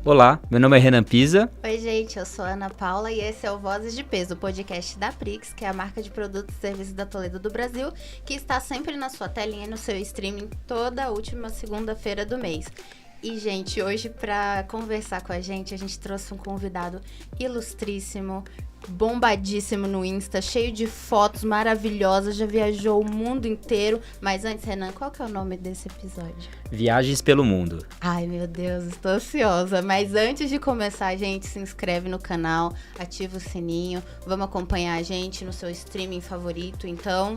Olá, meu nome é Renan Pisa. Oi, gente, eu sou a Ana Paula e esse é o Vozes de Peso, o podcast da Prix, que é a marca de produtos e serviços da Toledo do Brasil, que está sempre na sua telinha e no seu streaming toda a última segunda-feira do mês. E, gente, hoje para conversar com a gente trouxe um convidado ilustríssimo, bombadíssimo no Insta, cheio de fotos maravilhosas, já viajou o mundo inteiro. Mas antes, Renan, qual que é o nome desse episódio? Viagens pelo Mundo. Ai, meu Deus, estou ansiosa. Mas antes de começar, gente, se inscreve no canal, ativa o sininho, vamos acompanhar a gente no seu streaming favorito, então.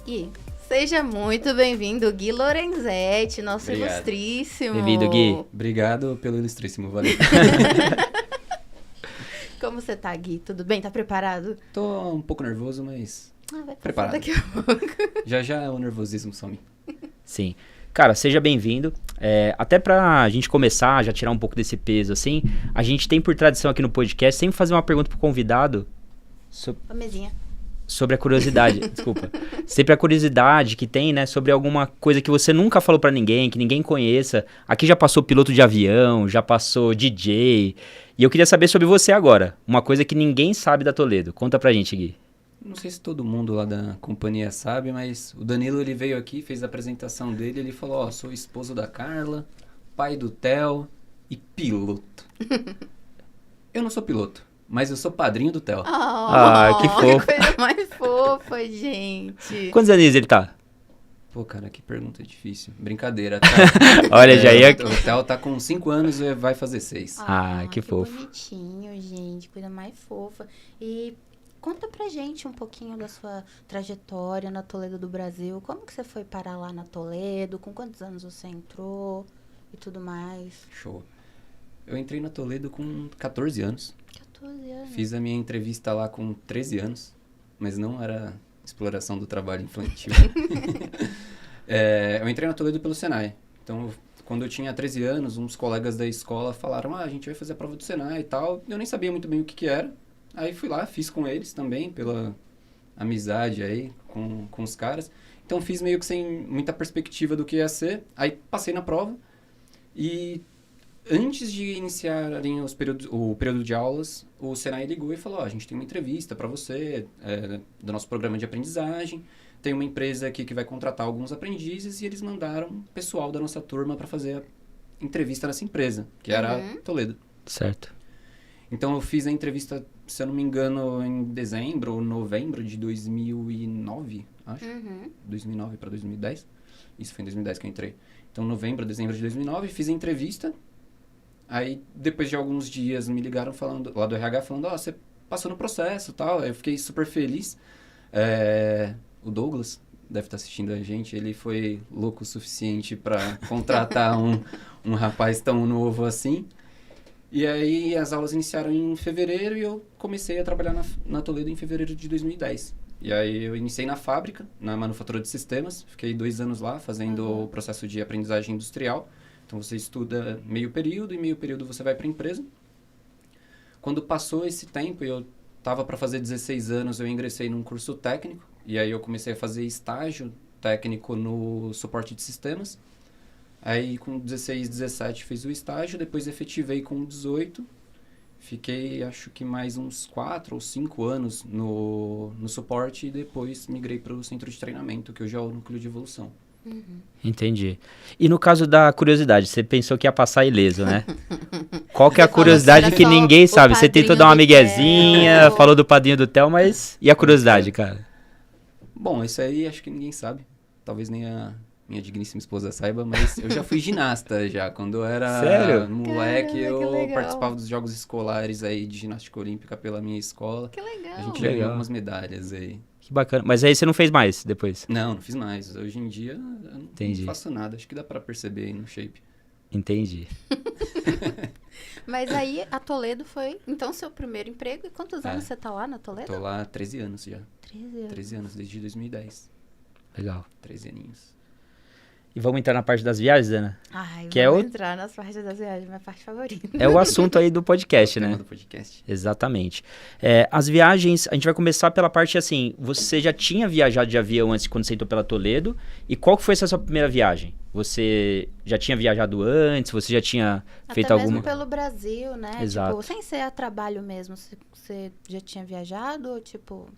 E seja muito bem-vindo, Gui Lorenzetti, nosso Obrigado. Ilustríssimo. Bem-vindo, Gui. Obrigado pelo ilustríssimo, valeu. Como você tá, Gui? Tudo bem? Tá preparado? Tô um pouco nervoso, mas Vai passar preparado. daqui a pouco. Já o nervosismo some. Sim. Cara, seja bem-vindo. Até pra gente começar, já tirar um pouco desse peso, assim, a gente tem por tradição aqui no podcast sempre fazer uma pergunta pro convidado A mesinha. sobre a curiosidade. Desculpa. Sempre a curiosidade que tem, né, sobre alguma coisa que você nunca falou pra ninguém, que ninguém conheça. Aqui já passou piloto de avião, já passou DJ. E eu queria saber sobre você agora. Uma coisa que ninguém sabe da Toledo. Conta pra gente, Gui. Não sei se todo mundo lá da companhia sabe, mas o Danilo, ele veio aqui, fez a apresentação dele, ele falou, ó, sou esposo da Carla, pai do Theo e piloto. Eu não sou piloto, mas eu sou padrinho do Theo. Que fofo. Que coisa mais fofa, gente. Quantos anos ele tá? Pô, cara, que pergunta difícil. Brincadeira, tá? Olha, já ia... O Theo tá com 5 anos e vai fazer 6. Que fofo. Bonitinho, gente. Coisa mais fofa. E conta pra gente um pouquinho da sua trajetória na Toledo do Brasil. Como que você foi parar lá na Toledo? Com quantos anos você entrou? E tudo mais. Show. Eu entrei na Toledo com 14 anos. 14 anos. Fiz a minha entrevista lá com 13 anos, mas não era exploração do trabalho infantil. Eu entrei na Toledo pelo Senai. Então, quando eu tinha 13 anos, uns colegas da escola falaram, a gente vai fazer a prova do Senai e tal. Eu nem sabia muito bem o que era. Aí fui lá, fiz com eles também, pela amizade aí com os caras. Então, fiz meio que sem muita perspectiva do que ia ser. Aí, passei na prova e... Antes de iniciarem o período de aulas, o Senai ligou e falou, a gente tem uma entrevista para você, do nosso programa de aprendizagem, tem uma empresa aqui que vai contratar alguns aprendizes e eles mandaram pessoal da nossa turma para fazer a entrevista nessa empresa, que era a Toledo. Certo. Então eu fiz a entrevista, se eu não me engano, em dezembro ou novembro de 2009, acho. 2009 para 2010. Isso foi em 2010 que eu entrei. Então, novembro, dezembro de 2009, fiz a entrevista. Aí, depois de alguns dias, me ligaram falando, lá do RH, falando, você passou no processo e tal. Eu fiquei super feliz. O Douglas deve estar assistindo a gente. Ele foi louco o suficiente para contratar um rapaz tão novo assim. E aí, as aulas iniciaram em fevereiro e eu comecei a trabalhar na Toledo em fevereiro de 2010. E aí, eu iniciei na fábrica, na manufatura de sistemas. Fiquei 2 anos lá, fazendo o processo de aprendizagem industrial. Então, você estuda meio período e meio período você vai para a empresa. Quando passou esse tempo, eu estava para fazer 16 anos, eu ingressei num curso técnico. E aí, eu comecei a fazer estágio técnico no suporte de sistemas. Aí, com 16, 17, fiz o estágio. Depois, efetivei com 18. Fiquei, acho que mais uns 4 ou 5 anos no suporte. E depois, migrei para o centro de treinamento, que hoje é o núcleo de evolução. Entendi. E no caso da curiosidade, você pensou que ia passar ileso, né? Qual que é a curiosidade que ninguém sabe? Você tentou dar uma miguezinha, falou do padrinho do Theo, mas... E a curiosidade, cara? Bom, isso aí acho que ninguém sabe. Talvez nem a minha digníssima esposa saiba, mas eu já fui ginasta já. Quando eu era Sério? moleque, Caramba, eu que legal. participava dos jogos escolares aí de ginástica olímpica pela minha escola. Que legal. A gente Legal. ganhou algumas medalhas aí. Que bacana. Mas aí você não fez mais depois? Não fiz mais. Hoje em dia, eu Entendi. não faço nada. Acho que dá pra perceber aí no shape. Entendi. Mas aí, a Toledo foi, então, seu primeiro emprego. E quantos anos você tá lá na Toledo? Tô lá há 13 anos já. 13 anos. 13 anos, desde 2010. Legal. 13 aninhos. E vamos entrar na parte das viagens, Ana? Ai, Que vamos entrar nas partes das viagens, minha parte favorita. É o assunto aí do podcast, O tema né? do podcast. Exatamente. As viagens, a gente vai começar pela parte assim, você já tinha viajado de avião antes quando você entrou pela Toledo? E qual que foi essa sua primeira viagem? Você já tinha viajado antes? Você já tinha feito Até alguma... mesmo pelo Brasil, né? Exato. Tipo, sem ser a trabalho mesmo, você já tinha viajado ou tipo...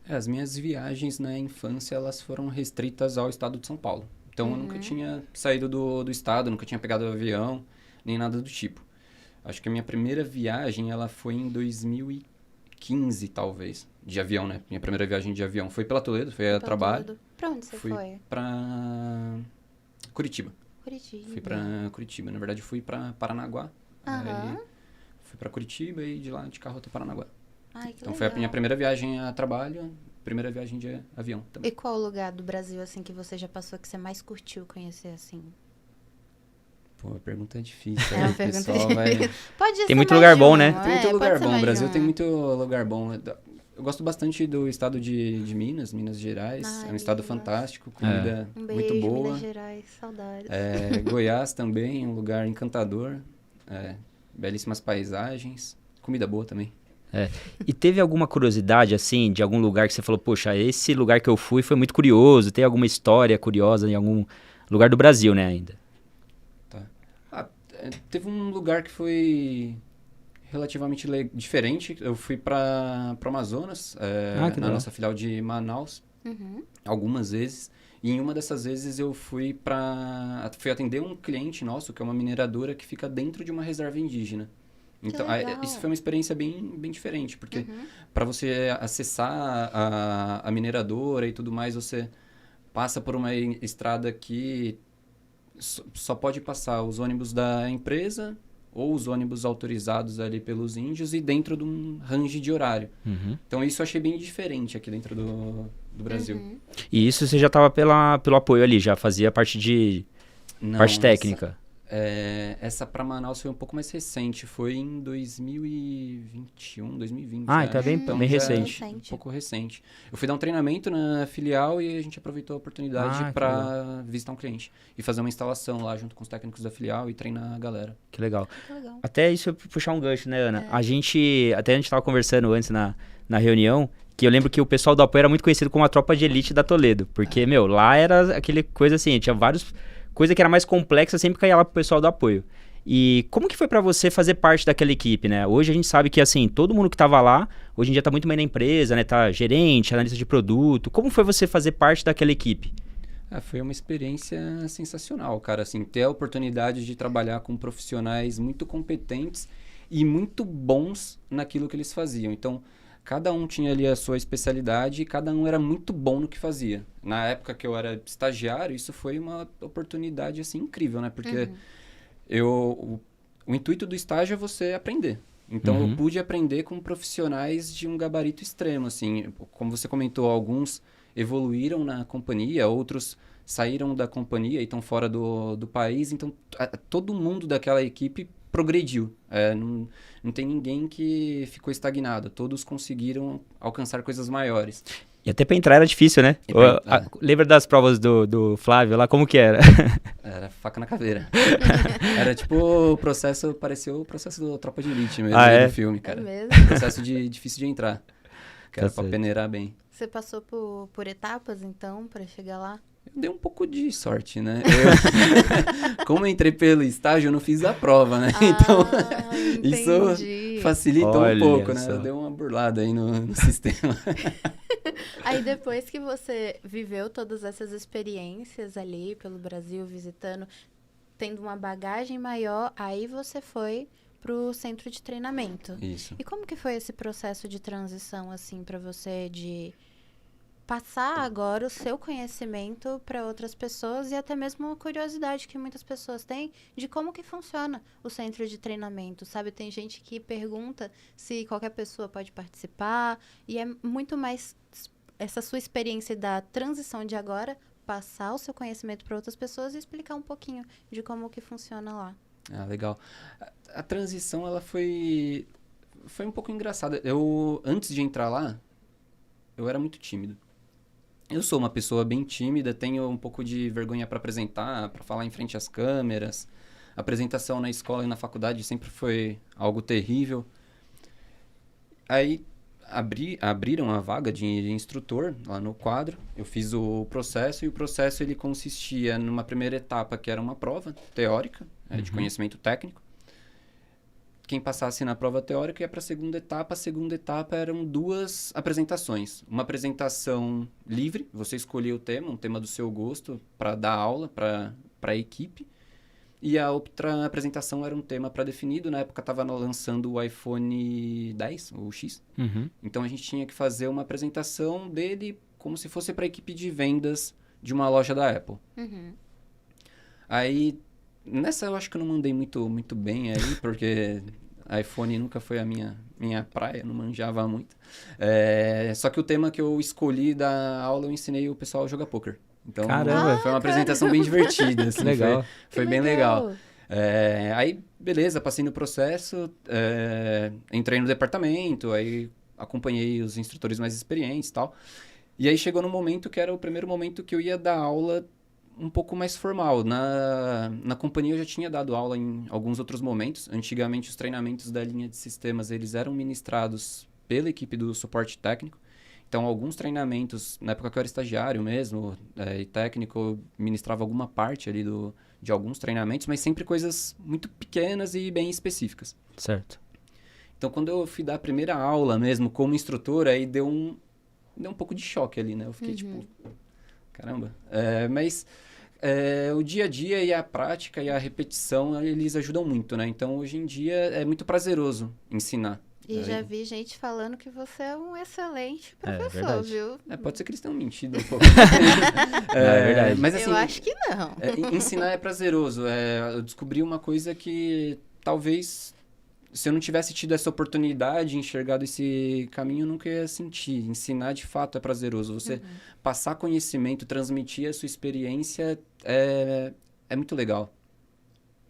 As minhas viagens na infância, elas foram restritas ao estado de São Paulo. Então, eu Uhum. nunca tinha saído do estado, nunca tinha pegado avião, nem nada do tipo. Acho que a minha primeira viagem, ela foi em 2015, talvez, de avião, né? Minha primeira viagem de avião foi pela Toledo, foi a Pelo trabalho. todo? Pra onde você Fui foi? pra Curitiba. Curitiba. Fui pra Curitiba. Na verdade, fui pra Paranaguá. Aham. Aí, fui pra Curitiba e de lá de carro até Paranaguá. Ai, que Então, legal. foi a minha primeira viagem a trabalho, primeira viagem de avião também. E qual lugar do Brasil, assim, que você já passou que você mais curtiu conhecer, assim? Pô, a pergunta é difícil. É uma aí o pergunta pessoal vai... Pode ser Tem muito mais lugar de bom, um, né? Tem muito pode lugar ser bom. O mais de Brasil um. tem muito lugar bom. Eu gosto bastante do estado de Minas, Minas Gerais. Ai, É um estado Minas. fantástico, comida Um muito beijo, boa. Minas Gerais, saudades. Goiás também, um lugar encantador. Belíssimas paisagens. Comida boa também. E teve alguma curiosidade, assim, de algum lugar que você falou, poxa, esse lugar que eu fui foi muito curioso, tem alguma história curiosa em algum lugar do Brasil, né, ainda? Teve um lugar que foi relativamente diferente. Eu fui para o Amazonas, Que na legal. nossa filial de Manaus, Uhum. algumas vezes. E em uma dessas vezes eu fui atender um cliente nosso, que é uma mineradora que fica dentro de uma reserva indígena. Então, legal. isso foi uma experiência bem, bem diferente, porque Uhum. para você acessar a mineradora e tudo mais, você passa por uma estrada que só pode passar os ônibus da empresa ou os ônibus autorizados ali pelos índios e dentro de um range de horário. Uhum. Então, isso eu achei bem diferente aqui dentro do Brasil. Uhum. E isso você já estava pelo apoio ali, já fazia parte Não, parte técnica. Essa para Manaus foi um pouco mais recente. Foi em 2021, 2020. Ah, então é bem, Então bem já é recente. Um pouco recente. Eu fui dar um treinamento na filial e a gente aproveitou a oportunidade que para visitar um cliente. E fazer uma instalação lá junto com os técnicos da filial e treinar a galera. Que legal. Que legal. Até isso eu puxar um gancho, né, Ana? A gente estava conversando antes na reunião, que eu lembro que o pessoal do apoio era muito conhecido como a tropa de elite da Toledo. Porque, lá era aquele coisa assim, tinha vários... Coisa que era mais complexa sempre caía lá pro pessoal do apoio. E como que foi pra você fazer parte daquela equipe, né? Hoje a gente sabe que, assim, todo mundo que tava lá, hoje em dia tá muito bem na empresa, né? Tá gerente, analista de produto. Como foi você fazer parte daquela equipe? Foi uma experiência sensacional, cara. Assim, ter a oportunidade de trabalhar com profissionais muito competentes e muito bons naquilo que eles faziam. Então, cada um tinha ali a sua especialidade e cada um era muito bom no que fazia. Na época que eu era estagiário, isso foi uma oportunidade, assim, incrível, né? Porque o intuito do estágio é você aprender. Então, eu pude aprender com profissionais de um gabarito extremo, assim. Como você comentou, alguns evoluíram na companhia, outros saíram da companhia e estão fora do país. Então, todo mundo daquela equipe progrediu. Não tem ninguém que ficou estagnado. Todos conseguiram alcançar coisas maiores. E até pra entrar era difícil, né? Lembra das provas do Flávio lá? Como que era? Era faca na caveira. Era tipo o processo, pareceu o processo da Tropa de Elite mesmo, do filme, cara. É mesmo? Processo difícil de entrar. Que era pra peneirar bem. Você passou por etapas, então, pra chegar lá? Eu dei um pouco de sorte, né? Como eu entrei pelo estágio, eu não fiz a prova, né? Então, isso facilitou um pouco, né? Eu dei uma burlada aí no sistema. Aí depois que você viveu todas essas experiências ali pelo Brasil, visitando, tendo uma bagagem maior, aí você foi pro centro de treinamento. Isso. E como que foi esse processo de transição, assim, pra você de passar agora o seu conhecimento para outras pessoas e até mesmo uma curiosidade que muitas pessoas têm de como que funciona o centro de treinamento, sabe? Tem gente que pergunta se qualquer pessoa pode participar e é muito mais essa sua experiência da transição de agora, passar o seu conhecimento para outras pessoas e explicar um pouquinho de como que funciona lá. Ah, legal. A transição, ela foi um pouco engraçada. Antes de entrar lá, eu era muito tímido. Eu sou uma pessoa bem tímida, tenho um pouco de vergonha para apresentar, para falar em frente às câmeras. A apresentação na escola e na faculdade sempre foi algo terrível. Aí abriram a vaga de instrutor lá no quadro. Eu fiz o processo e o processo ele consistia numa primeira etapa que era uma prova teórica, de conhecimento técnico. Quem passasse na prova teórica ia para a segunda etapa. A segunda etapa eram 2 apresentações. Uma apresentação livre, você escolhia o tema, um tema do seu gosto, para dar aula para a equipe. E a outra apresentação era um tema pré-definido. Na época estava lançando o iPhone 10, o X. Então a gente tinha que fazer uma apresentação dele como se fosse para a equipe de vendas de uma loja da Apple. Aí, nessa eu acho que eu não mandei muito bem aí, porque iPhone nunca foi a minha praia, não manjava muito. Só que o tema que eu escolhi da aula, eu ensinei o pessoal a jogar poker. Então, Caramba! Foi uma apresentação bem divertida. Assim, Legal. Foi bem legal. Aí, beleza, passei no processo, entrei no departamento, aí acompanhei os instrutores mais experientes e tal. E aí chegou no momento que era o primeiro momento que eu ia dar aula um pouco mais formal. Na companhia eu já tinha dado aula em alguns outros momentos. Antigamente os treinamentos da linha de sistemas eles eram ministrados pela equipe do suporte técnico. Então alguns treinamentos, na época que eu era estagiário mesmo e técnico, eu ministrava alguma parte ali de alguns treinamentos, mas sempre coisas muito pequenas e bem específicas. Certo. Então quando eu fui dar a primeira aula mesmo como instrutor, aí deu um pouco de choque ali, né? Eu fiquei tipo, caramba. Mas o dia a dia e a prática e a repetição, eles ajudam muito, né? Então, hoje em dia, é muito prazeroso ensinar. E já vi gente falando que você é um excelente professor, verdade. viu? Pode ser que eles tenham mentido um pouco. É verdade. Mas, assim, Eu acho que não. Ensinar é prazeroso. Eu descobri uma coisa que talvez, se eu não tivesse tido essa oportunidade, enxergado esse caminho, eu nunca ia sentir. Ensinar, de fato, é prazeroso. Você passar conhecimento, transmitir a sua experiência é muito legal.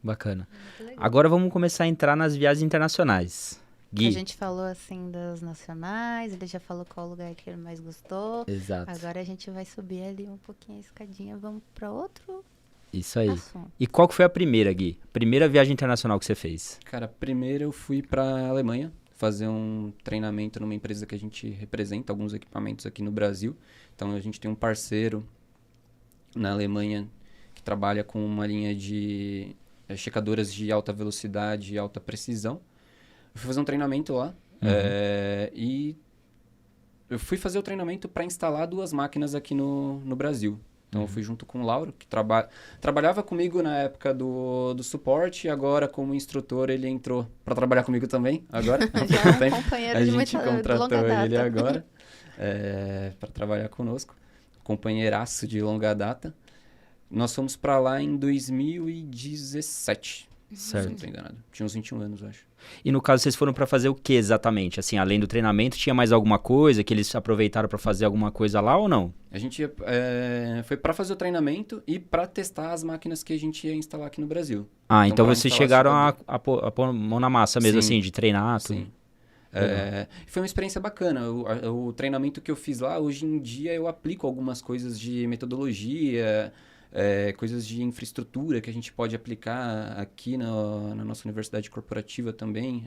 Bacana. Muito legal. Agora vamos começar a entrar nas viagens internacionais. Gui. A gente falou assim das nacionais, ele já falou qual lugar que ele mais gostou. Exato. Agora a gente vai subir ali um pouquinho a escadinha, vamos para outro Isso aí. assunto. E qual que foi a primeira, Gui? Primeira viagem internacional que você fez? Cara, primeiro eu fui para Alemanha fazer um treinamento numa empresa que a gente representa alguns equipamentos aqui no Brasil. Então, a gente tem um parceiro na Alemanha que trabalha com uma linha de checadoras de alta velocidade e alta precisão. Eu fui fazer um treinamento lá e eu fui fazer o treinamento para instalar 2 máquinas aqui no Brasil. Então, eu fui junto com o Lauro, que trabalhava comigo na época do suporte, e agora, como instrutor, ele entrou para trabalhar comigo também, agora. Já é um companheiro A de gente muita contratou longa data. ele agora para trabalhar conosco. Companheiraço de longa data. Nós fomos para lá em 2017. Se eu não Certo. estou enganado. Tinha uns 21 anos, eu acho. E no caso, vocês foram pra fazer o que exatamente? Assim, além do treinamento, tinha mais alguma coisa que eles aproveitaram pra fazer alguma coisa lá ou não? A gente foi para fazer o treinamento e para testar as máquinas que a gente ia instalar aqui no Brasil. Ah, então pra vocês instalar chegaram essa- a pôr a mão na massa mesmo, Sim. assim, de treinar, tudo. Sim. Foi uma experiência bacana. O treinamento que eu fiz lá, hoje em dia eu aplico algumas coisas de metodologia, coisas de infraestrutura que a gente pode aplicar aqui na nossa universidade corporativa também.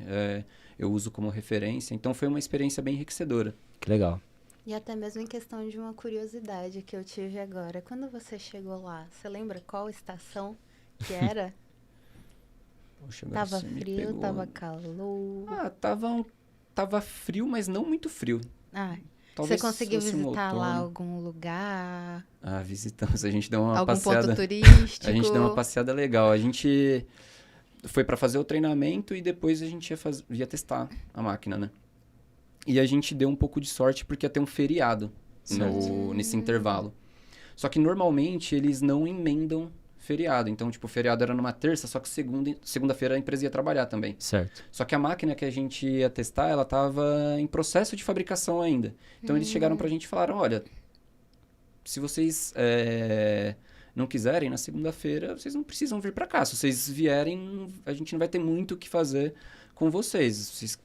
Eu uso como referência. Então foi uma experiência bem enriquecedora. Que legal. E até mesmo em questão de uma curiosidade que eu tive agora. Quando você chegou lá, você lembra qual estação que era? Poxa, agora Tava você me frio, pegou. tava calor? Tava frio, mas não muito frio. Ah, Talvez você conseguiu fosse um visitar lá outono. algum lugar? Ah, visitamos. A gente deu uma Algum passeada. ponto turístico? A gente deu uma passeada legal. A gente foi para fazer o treinamento e depois a gente ia testar a máquina, né? E a gente deu um pouco de sorte porque ia ter um feriado nesse intervalo. Só que normalmente eles não emendam feriado. Então, tipo, o feriado era numa terça, só que segunda-feira a empresa ia trabalhar também. Certo. Só que a máquina que a gente ia testar, ela estava em processo de fabricação ainda. Então, eles chegaram pra gente e falaram, olha, se vocês não quiserem, na segunda-feira, vocês não precisam vir para cá. Se vocês vierem, a gente não vai ter muito o que fazer com vocês. Vocês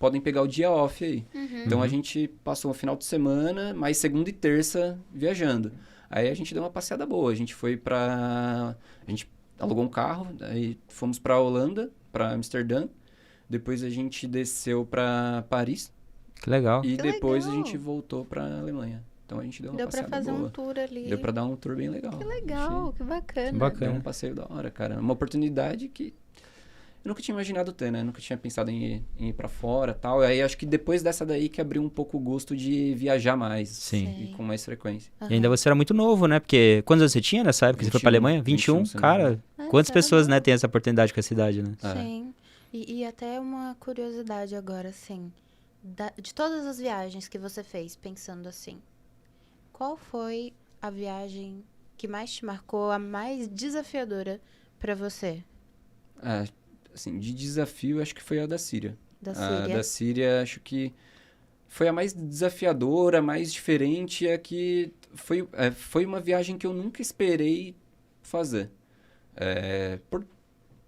podem pegar o dia off aí. Então a gente passou o final de semana, mais segunda e terça viajando. Aí a gente deu uma passeada boa. A gente foi a gente alugou um carro, aí fomos pra Holanda, pra Amsterdã. Depois a gente desceu pra Paris. Que legal. E Que depois legal. a gente voltou pra Alemanha. Então a gente deu uma Deu pra passeada fazer boa. um tour ali. Deu pra dar um tour bem legal. Que legal, que bacana. Bacana. Deu um passeio da hora, cara. Uma oportunidade que eu nunca tinha imaginado ter, né? Nunca tinha pensado em ir pra fora e tal. E aí acho que depois dessa daí que abriu um pouco o gosto de viajar mais. Sim. E com mais frequência. E ainda você era muito novo, né? Porque quantos anos você tinha nessa época que você foi pra 21, Alemanha? 21? 21, se não me Cara, engano. quantas Era pessoas, né, novo. têm essa oportunidade com essa idade, né? É. Sim. E até uma curiosidade agora, assim. De todas as viagens que você fez, pensando assim, qual foi a viagem que mais te marcou, a mais desafiadora pra você? Ah, assim, de desafio, acho que foi a da Síria. Da A Síria? da Síria, acho que foi a mais desafiadora, a mais diferente, é que foi uma viagem que eu nunca esperei fazer. Por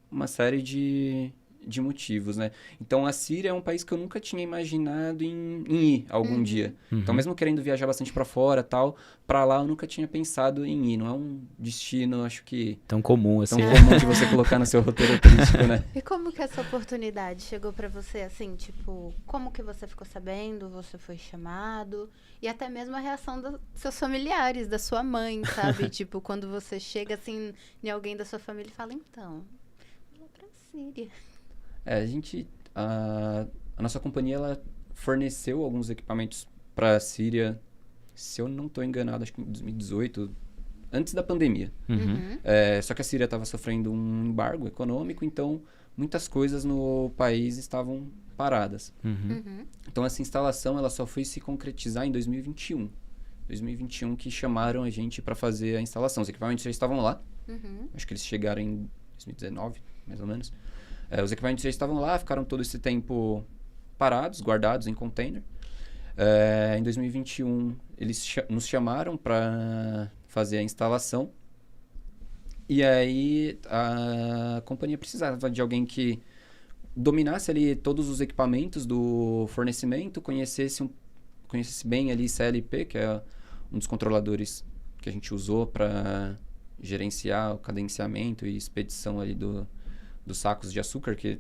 uma série de motivos, né? Então, a Síria é um país que eu nunca tinha imaginado em ir algum dia. Então, mesmo querendo viajar bastante pra fora tal, pra lá eu nunca tinha pensado em ir. Não é um destino, acho que, Tão comum, assim. tão comum de você colocar no seu roteiro turístico, né? E como que essa oportunidade chegou pra você, assim, tipo, como que você ficou sabendo, você foi chamado, e até mesmo a reação dos seus familiares, da sua mãe, sabe? Tipo, quando você chega, assim, em alguém da sua família e fala, então, vou pra Síria. A nossa companhia, ela forneceu alguns equipamentos para a Síria, se eu não estou enganado, acho que em 2018, antes da pandemia. Só que a Síria estava sofrendo um embargo econômico, então muitas coisas no país estavam paradas. Então essa instalação ela só foi se concretizar em 2021. 2021 que chamaram a gente para fazer a instalação. Os equipamentos já estavam lá, acho que eles chegaram em 2019, mais ou menos. Os equipamentos já estavam lá, ficaram todo esse tempo parados, guardados em container. Em 2021, eles nos chamaram para fazer a instalação. E aí, a companhia precisava de alguém que dominasse ali todos os equipamentos do fornecimento, conhecesse bem ali CLP, que é um dos controladores que a gente usou para gerenciar o cadenciamento e expedição ali dos sacos de açúcar, que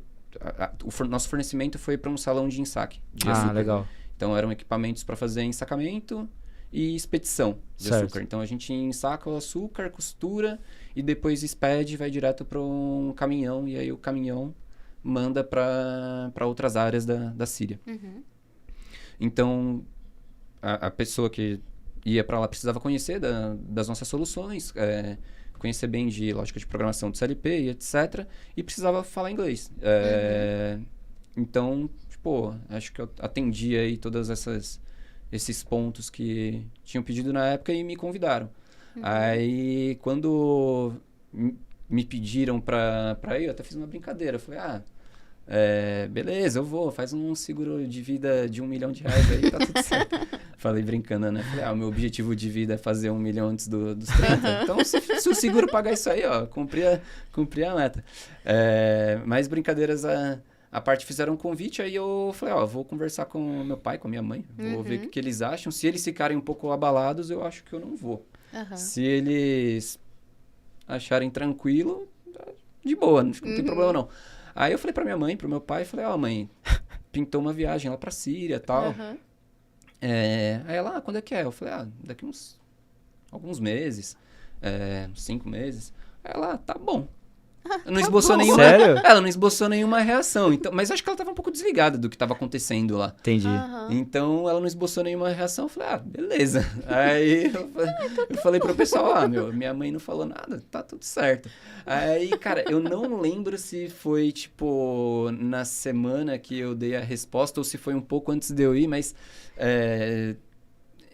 nosso fornecimento foi para um salão de ensaque de açúcar. Legal. Então eram equipamentos para fazer ensacamento e expedição de açúcar. Então a gente ensaca o açúcar, costura e depois expede, vai direto para um caminhão e aí o caminhão manda para outras áreas da Síria. Então a pessoa que ia para lá precisava conhecer das nossas soluções, conhecer bem de lógica de programação de CLP e etc. E precisava falar inglês. Então, tipo, acho que eu atendi aí todos esses pontos que tinham pedido na época e me convidaram. Aí, quando me pediram pra ir, eu até fiz uma brincadeira. Eu falei, beleza, eu vou, faz um seguro de vida de R$1 milhão aí, tá tudo certo. Falei brincando, né? Falei, o meu objetivo de vida é fazer 1 milhão antes dos 30. Então, se o seguro pagar isso aí, ó, cumpri a meta. Mas brincadeiras a parte, fizeram um convite, aí eu falei, vou conversar com meu pai, com a minha mãe, vou ver o que eles acham. Se eles ficarem um pouco abalados, eu acho que eu não vou. Se eles acharem tranquilo, de boa, não tem problema não. Aí eu falei pra minha mãe, pro meu pai, falei, mãe, pintou uma viagem lá pra Síria e tal. Aí ela, quando é que é? Eu falei, daqui alguns meses, 5 meses. Aí ela, tá bom. Não esboçou nenhuma... Sério? Ela não esboçou nenhuma reação. Então, mas acho que ela tava um pouco desligada do que tava acontecendo lá. Entendi. Então, ela não esboçou nenhuma reação. Eu falei, beleza. Aí, eu falei pro pessoal, minha mãe não falou nada, tá tudo certo. Aí, cara, eu não lembro se foi, tipo, na semana que eu dei a resposta ou se foi um pouco antes de eu ir, mas...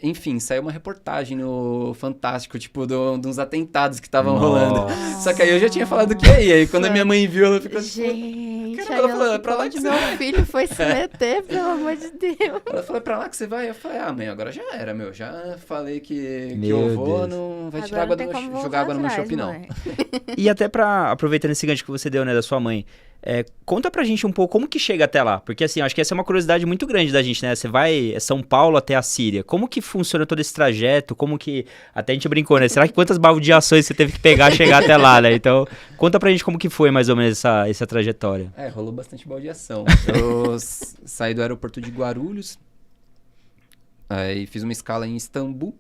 Enfim, saiu uma reportagem no Fantástico, tipo, de uns atentados que estavam rolando. Só que aí eu já tinha falado que ia. Aí quando a minha mãe viu, ela ficou Gente, tipo... Ela falou, pra lá que meu filho foi se meter, pelo amor de Deus. Ela falou, pra lá que você vai? Eu falei, mãe, agora já era, Já falei que Meu eu vou, Deus. não vai Agora tirar não tem como jogar água no meu voltar chopp, não. atrás, mãe. E até aproveitando esse gancho que você deu, né, da sua mãe, Conta pra gente um pouco como que chega até lá, porque assim, eu acho que essa é uma curiosidade muito grande da gente, né? Você vai São Paulo até a Síria, como que funciona todo esse trajeto, como que, até a gente brincou, né? Será que quantas baldeações você teve que pegar e chegar até lá, né? Então, conta pra gente como que foi mais ou menos essa trajetória. Rolou bastante baldeação. Eu saí do aeroporto de Guarulhos, aí fiz uma escala em Istambul,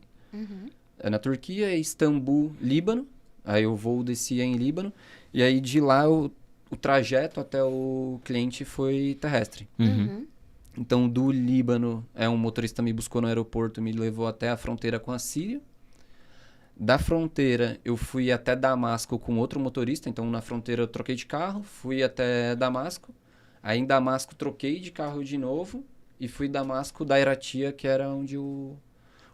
na Turquia, Istambul, Líbano, aí o voo descia em Líbano, e aí de lá o trajeto até o cliente foi terrestre. Então, do Líbano, um motorista me buscou no aeroporto, me levou até a fronteira com a Síria. Da fronteira, eu fui até Damasco com outro motorista. Então, na fronteira, eu troquei de carro, fui até Damasco. Aí, em Damasco, troquei de carro de novo e fui Damasco da Iratia, que era onde o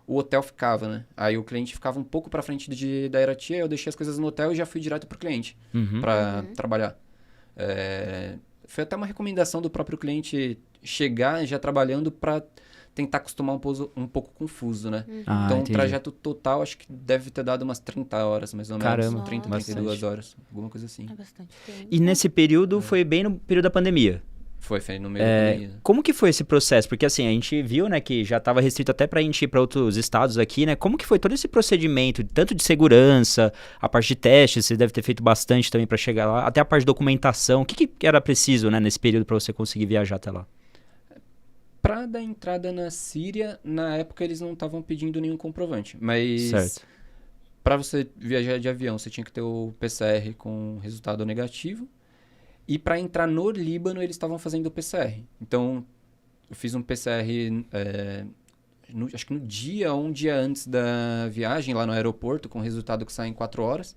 hotel ficava, né? Aí, o cliente ficava um pouco pra frente da Iratia, eu deixei as coisas no hotel e já fui direto pro cliente pra trabalhar. Foi até uma recomendação do próprio cliente chegar já trabalhando para tentar acostumar um pouco confuso, né? Então, entendi. o trajeto total acho que deve ter dado umas 30 horas, mais ou menos. Caramba, 30, bastante. 32 horas, alguma coisa assim. É bastante tempo. E nesse período, foi bem no período da pandemia. Foi no meio da pandemia. Como que foi esse processo? Porque assim, a gente viu, né, que já estava restrito até pra gente ir para outros estados aqui, né? Como que foi todo esse procedimento, tanto de segurança, a parte de testes, você deve ter feito bastante também para chegar lá, até a parte de documentação. O que era preciso, né, nesse período para você conseguir viajar até lá? Para dar entrada na Síria, na época eles não estavam pedindo nenhum comprovante, mas Certo. para você viajar de avião, você tinha que ter o PCR com resultado negativo. E para entrar no Líbano, eles estavam fazendo o PCR. Então, eu fiz um PCR, acho que no dia ou um dia antes da viagem, lá no aeroporto, com resultado que sai em 4 horas.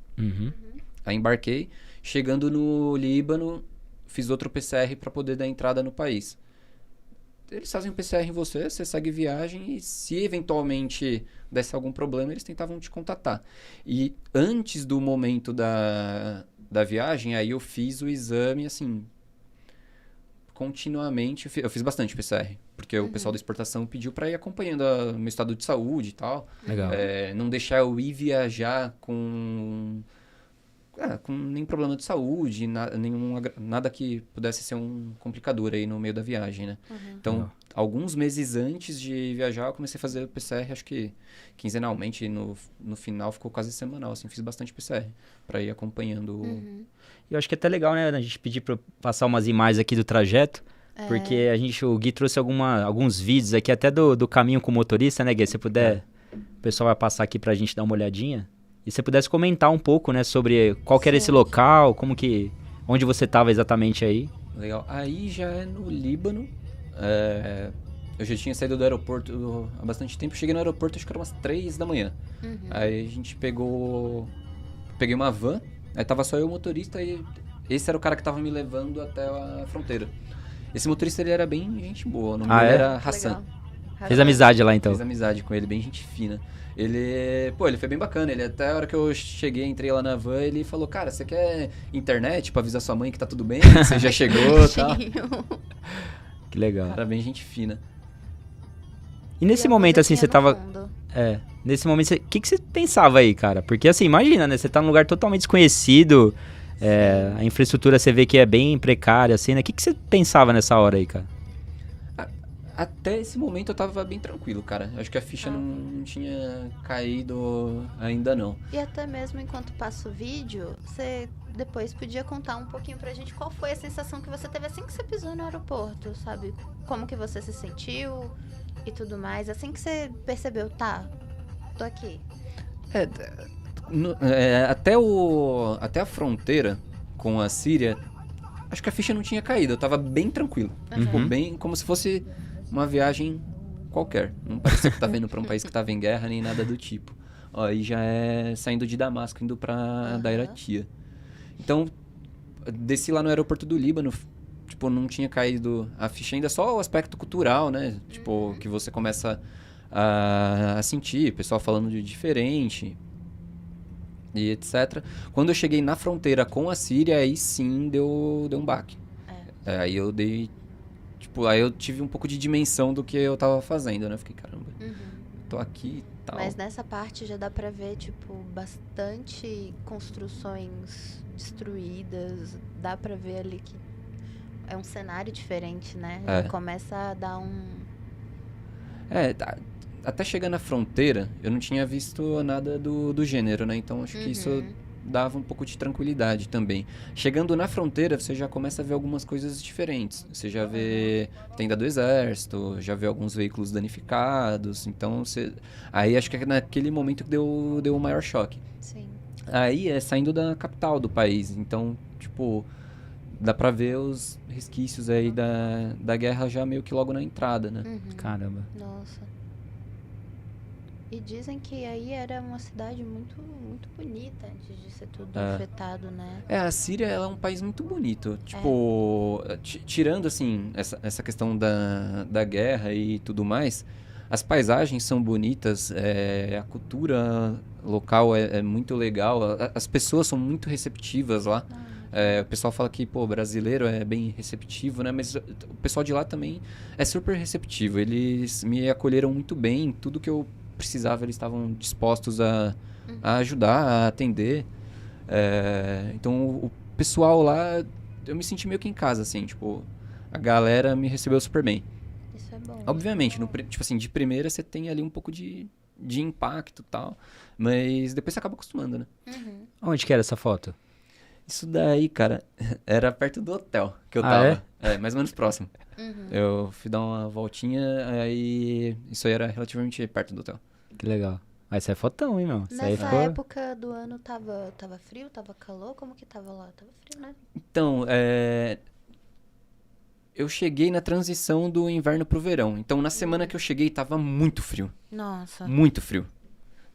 Aí embarquei. Chegando no Líbano, fiz outro PCR para poder dar entrada no país. Eles fazem um PCR em você segue viagem e se eventualmente desse algum problema, eles tentavam te contatar. E antes do momento da viagem, aí eu fiz o exame, assim, continuamente. Eu fiz bastante PCR, porque o pessoal da exportação pediu para ir acompanhando o meu estado de saúde e tal. Legal. Não deixar eu ir viajar com nenhum problema de saúde, nada que pudesse ser um complicador aí no meio da viagem, né? Então, alguns meses antes de viajar, eu comecei a fazer PCR, acho que quinzenalmente, no final ficou quase semanal, assim, fiz bastante PCR para ir acompanhando. Eu acho que é até legal, né, a gente pedir para passar umas imagens aqui do trajeto, porque o Gui trouxe alguns vídeos aqui até do caminho com o motorista, né, Gui? Se você puder, o pessoal vai passar aqui pra gente dar uma olhadinha. E se você pudesse comentar um pouco, né, sobre qual que era esse local, onde você estava exatamente aí. Legal. Aí já é no Líbano. Eu já tinha saído do aeroporto há bastante tempo. Cheguei no aeroporto, acho que era umas 3 da manhã. Aí a gente peguei uma van, aí tava só eu e o motorista e esse era o cara que tava me levando até a fronteira. Esse motorista, ele era bem gente boa, o nome dele era Hassan. Fez amizade lá, então. Fiz amizade com ele, bem gente fina. Ele foi bem bacana. Ele, até a hora que eu cheguei, entrei lá na van, ele falou, cara, você quer internet pra avisar sua mãe que tá tudo bem? Que você já chegou e tal. Que legal. Cara, bem gente fina. E nesse momento, assim, você tava... Nesse momento, o que você pensava aí, cara? Porque, assim, imagina, né? Você tá num lugar totalmente desconhecido, a infraestrutura você vê que é bem precária, assim, né? O que você pensava nessa hora aí, cara? Até esse momento eu tava bem tranquilo, cara. Acho que a ficha não tinha caído ainda não. E até mesmo enquanto passa o vídeo, você depois podia contar um pouquinho pra gente qual foi a sensação que você teve assim que você pisou no aeroporto, sabe? Como que você se sentiu e tudo mais. Assim que você percebeu, tô aqui. Até a fronteira com a Síria, acho que a ficha não tinha caído. Eu tava bem tranquilo. Ficou bem como se fosse uma viagem qualquer. Não parecia que tá vindo pra um país que tava em guerra, nem nada do tipo. Aí já é saindo de Damasco, indo pra Dairatia. Então, desci lá no aeroporto do Líbano, tipo, não tinha caído a ficha ainda, só o aspecto cultural, né? Tipo, que você começa a sentir, pessoal falando de diferente e etc. Quando eu cheguei na fronteira com a Síria, aí sim deu um baque. Aí eu dei... Tipo, aí eu tive um pouco de dimensão do que eu tava fazendo, né? Eu fiquei, caramba, tô aqui e tal. Mas nessa parte já dá pra ver, tipo, bastante construções destruídas. Dá pra ver ali que é um cenário diferente, né? É. Já começa a dar um... Até chegar na fronteira, eu não tinha visto nada do gênero, né? Então acho que isso dava um pouco de tranquilidade também. Chegando na fronteira, você já começa a ver algumas coisas diferentes. Você já vê tenda do exército, já vê alguns veículos danificados. Então você... Aí acho que é naquele momento que deu o maior choque. Sim. Aí é saindo da capital do país. Então, tipo, dá pra ver os resquícios aí da guerra já meio que logo na entrada, né? Caramba. Nossa. E dizem que aí era uma cidade muito, muito bonita antes de ser tudo afetado, né? A Síria ela é um país muito bonito. Tipo, tirando, assim, essa questão da guerra e tudo mais, as paisagens são bonitas, a cultura local é muito legal, as pessoas são muito receptivas lá. O pessoal fala que, brasileiro é bem receptivo, né? Mas o pessoal de lá também é super receptivo. Eles me acolheram muito bem, tudo que eu precisava, eles estavam dispostos a ajudar, a atender. Então, o pessoal lá, eu me senti meio que em casa, assim, tipo, a galera me recebeu super bem. Isso é bom. Obviamente, tipo assim, de primeira você tem ali um pouco de impacto e tal, mas depois você acaba acostumando, né? Onde que era essa foto? Isso daí, cara, era perto do hotel que eu tava. Mais ou menos próximo. Eu fui dar uma voltinha, aí isso aí era relativamente perto do hotel. Que legal. Mas isso é fotão, hein, meu? Isso aí Nessa ficou... época do ano tava frio, tava calor? Como que tava lá? Tava frio, né? Então, eu cheguei na transição do inverno pro verão. Então, na semana que eu cheguei, tava muito frio. Nossa. Muito frio.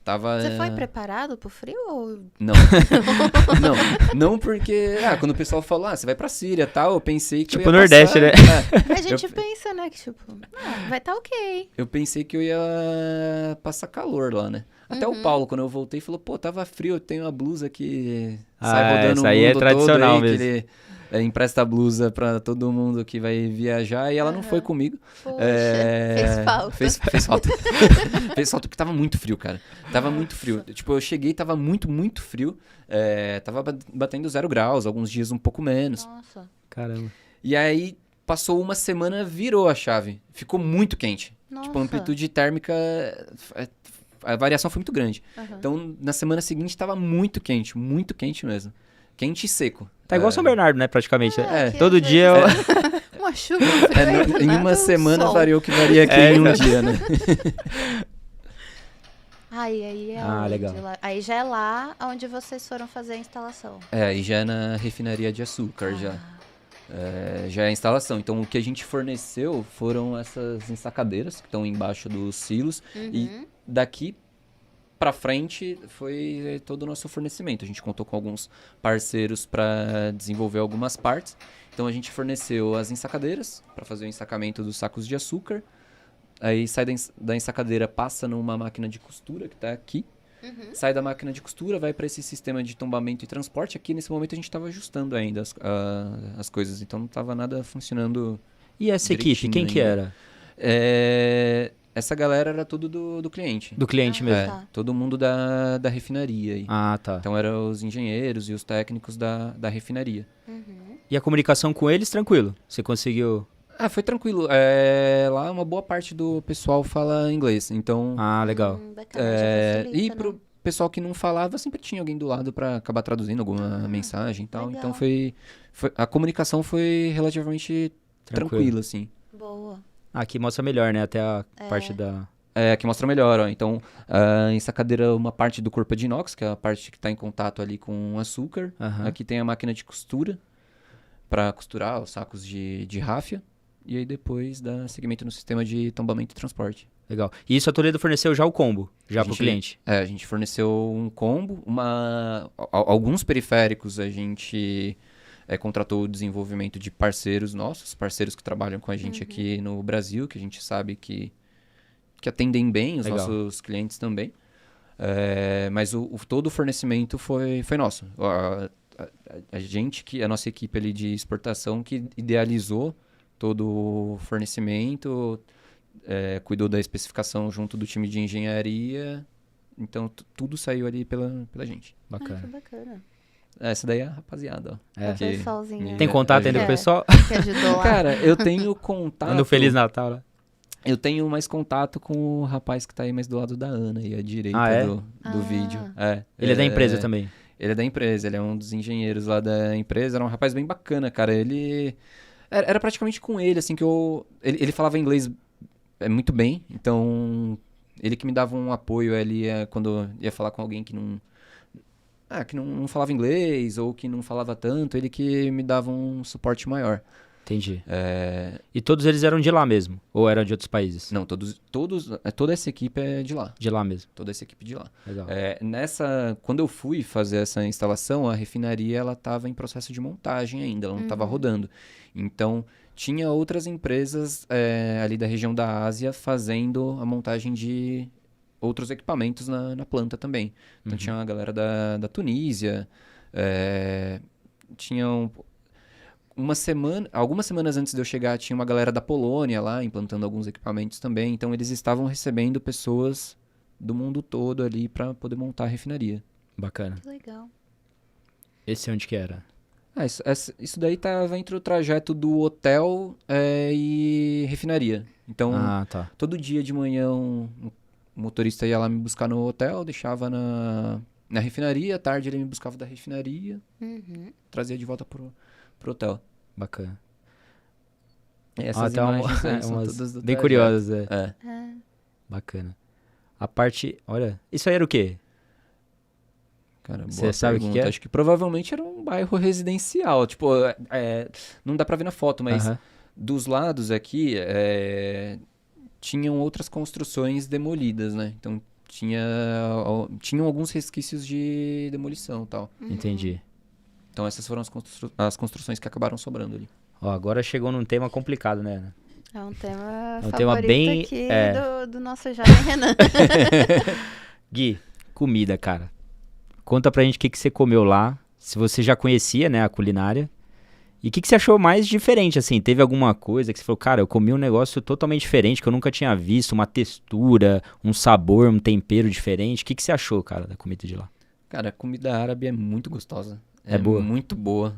Tava... Você foi preparado pro frio ou... Não. não porque... quando o pessoal falou, você vai pra Síria e tal, eu pensei que Tipo eu ia Nordeste, passar, né? A gente pensa, né, que tipo... vai tá ok. Eu pensei que eu ia passar calor lá, né? Até o Paulo, quando eu voltei, falou, tava frio, eu tenho a blusa que sai rodando isso o aí é mundo tradicional todo aí, mesmo. que ele empresta a blusa pra todo mundo que vai viajar, e ela não foi comigo. Poxa, fez falta. Fez falta. Fez falta porque tava muito frio, cara. Tava muito frio. Tipo, eu cheguei, tava muito, muito frio. Tava batendo 0 graus, alguns dias um pouco menos. Nossa. Caramba. E aí, passou uma semana, virou a chave. Ficou muito quente. Nossa. Tipo, a amplitude térmica, a variação foi muito grande. Então, na semana seguinte, tava muito quente mesmo. Quente e seco. Tá igual São Bernardo, né, praticamente. que Todo às dia... vezes- Uma chuva, frio, em nada, uma um semana sol. variou o que varia aqui em um dia, né? Aí é Ah, onde? legal. Aí já é lá onde vocês foram fazer a instalação. Aí já é na refinaria de açúcar, já. Já é a instalação. Então, o que a gente forneceu foram essas ensacadeiras que estão embaixo dos silos. E daqui pra frente foi todo o nosso fornecimento. A gente contou com alguns parceiros para desenvolver algumas partes. Então, a gente forneceu as ensacadeiras para fazer o ensacamento dos sacos de açúcar. Aí sai da ensacadeira, passa numa máquina de costura que tá aqui. Sai da máquina de costura, vai para esse sistema de tombamento e transporte. Aqui, nesse momento, a gente estava ajustando ainda as coisas. Então, não estava nada funcionando. E essa equipe, quem que ainda. era? Essa galera era tudo do cliente. Do cliente mesmo. Tá. Todo mundo da refinaria. Aí. Ah, tá. Então, eram os engenheiros e os técnicos da refinaria. E a comunicação com eles, tranquilo? Você conseguiu... Foi tranquilo. Lá, uma boa parte do pessoal fala inglês. Então... Ah, legal. Bacana, já facilita, E né? pro pessoal que não falava, sempre tinha alguém do lado para acabar traduzindo alguma mensagem e tal. legal. Então a comunicação foi relativamente tranquila, assim. Boa. Aqui mostra melhor, né? Até a parte da... Aqui mostra melhor, ó. Então, a ensacadeira, uma parte do corpo é de inox, que é a parte que está em contato ali com o açúcar. Aham. Aqui tem a máquina de costura, para costurar os sacos de ráfia. E aí depois dá seguimento no sistema de tombamento e transporte. Legal. E isso a Toledo forneceu já o combo, já pro gente- cliente. A gente forneceu um combo, alguns periféricos a gente contratou o desenvolvimento de parceiros nossos, parceiros que trabalham com a gente aqui no Brasil, que a gente sabe que atendem bem os Legal. nossos clientes também. Mas todo o fornecimento foi nosso. A nossa equipe ali de exportação que idealizou todo o fornecimento, cuidou da especificação junto do time de engenharia. Então, tudo saiu ali pela gente. Ah, que Bacana. bacana. Essa daí é a rapaziada, ó. É. O pessoalzinho. Tem contato ainda com o pessoal? Que ajudou lá. Cara, eu tenho contato... Manda um Feliz Natal lá. Eu tenho mais contato com o rapaz que tá aí mais do lado da Ana, aí à direita Ah, é? do vídeo. Ele é da empresa também. Ele é da empresa, ele é um dos engenheiros lá da empresa. Era um rapaz bem bacana, cara. Ele... Era praticamente com ele, assim, que eu... Ele falava inglês muito bem, então... Ele que me dava um apoio ali quando eu ia falar com alguém que não... que não falava inglês ou que não falava tanto. Ele que me dava um suporte maior. Entendi. E todos eles eram de lá mesmo? Ou eram de outros países? Não, toda essa equipe é de lá. De lá mesmo. Toda essa equipe de lá. Legal. Quando eu fui fazer essa instalação, a refinaria ela estava em processo de montagem ainda, ela não estava rodando. Então, tinha outras empresas ali da região da Ásia fazendo a montagem de outros equipamentos na planta também. Então, tinha a galera da Tunísia, algumas semanas antes de eu chegar, tinha uma galera da Polônia lá, implantando alguns equipamentos também. Então, eles estavam recebendo pessoas do mundo todo ali para poder montar a refinaria. Bacana. Que legal. Esse onde que era? Isso daí tava entre o trajeto do hotel e refinaria. Então, tá. todo dia de manhã, um motorista ia lá me buscar no hotel, deixava na refinaria. À tarde, ele me buscava da refinaria, trazia de volta pro hotel. Bacana. Essas Até imagens aí são umas todas do bem trajeto. curiosas, É. Bacana. A parte... Olha, isso aí era o quê? Cara, boa Você sabe o que pergunta. que é? Acho que provavelmente era um bairro residencial. Tipo, não dá pra ver na foto, mas dos lados aqui tinham outras construções demolidas, né? Então tinham alguns resquícios de demolição e tal. Entendi. Então essas foram as construções que acabaram sobrando ali. Ó, agora chegou num tema complicado, né, Ana? É um tema um favorito tema bem- aqui do nosso jovem Renan. Gui, comida, cara. Conta pra gente o que você comeu lá. Se você já conhecia, né, a culinária. E o que você achou mais diferente, assim? Teve alguma coisa que você falou, cara, eu comi um negócio totalmente diferente, que eu nunca tinha visto, uma textura, um sabor, um tempero diferente. O que você achou, cara, da comida de lá? Cara, a comida árabe é muito gostosa. É boa? Muito boa.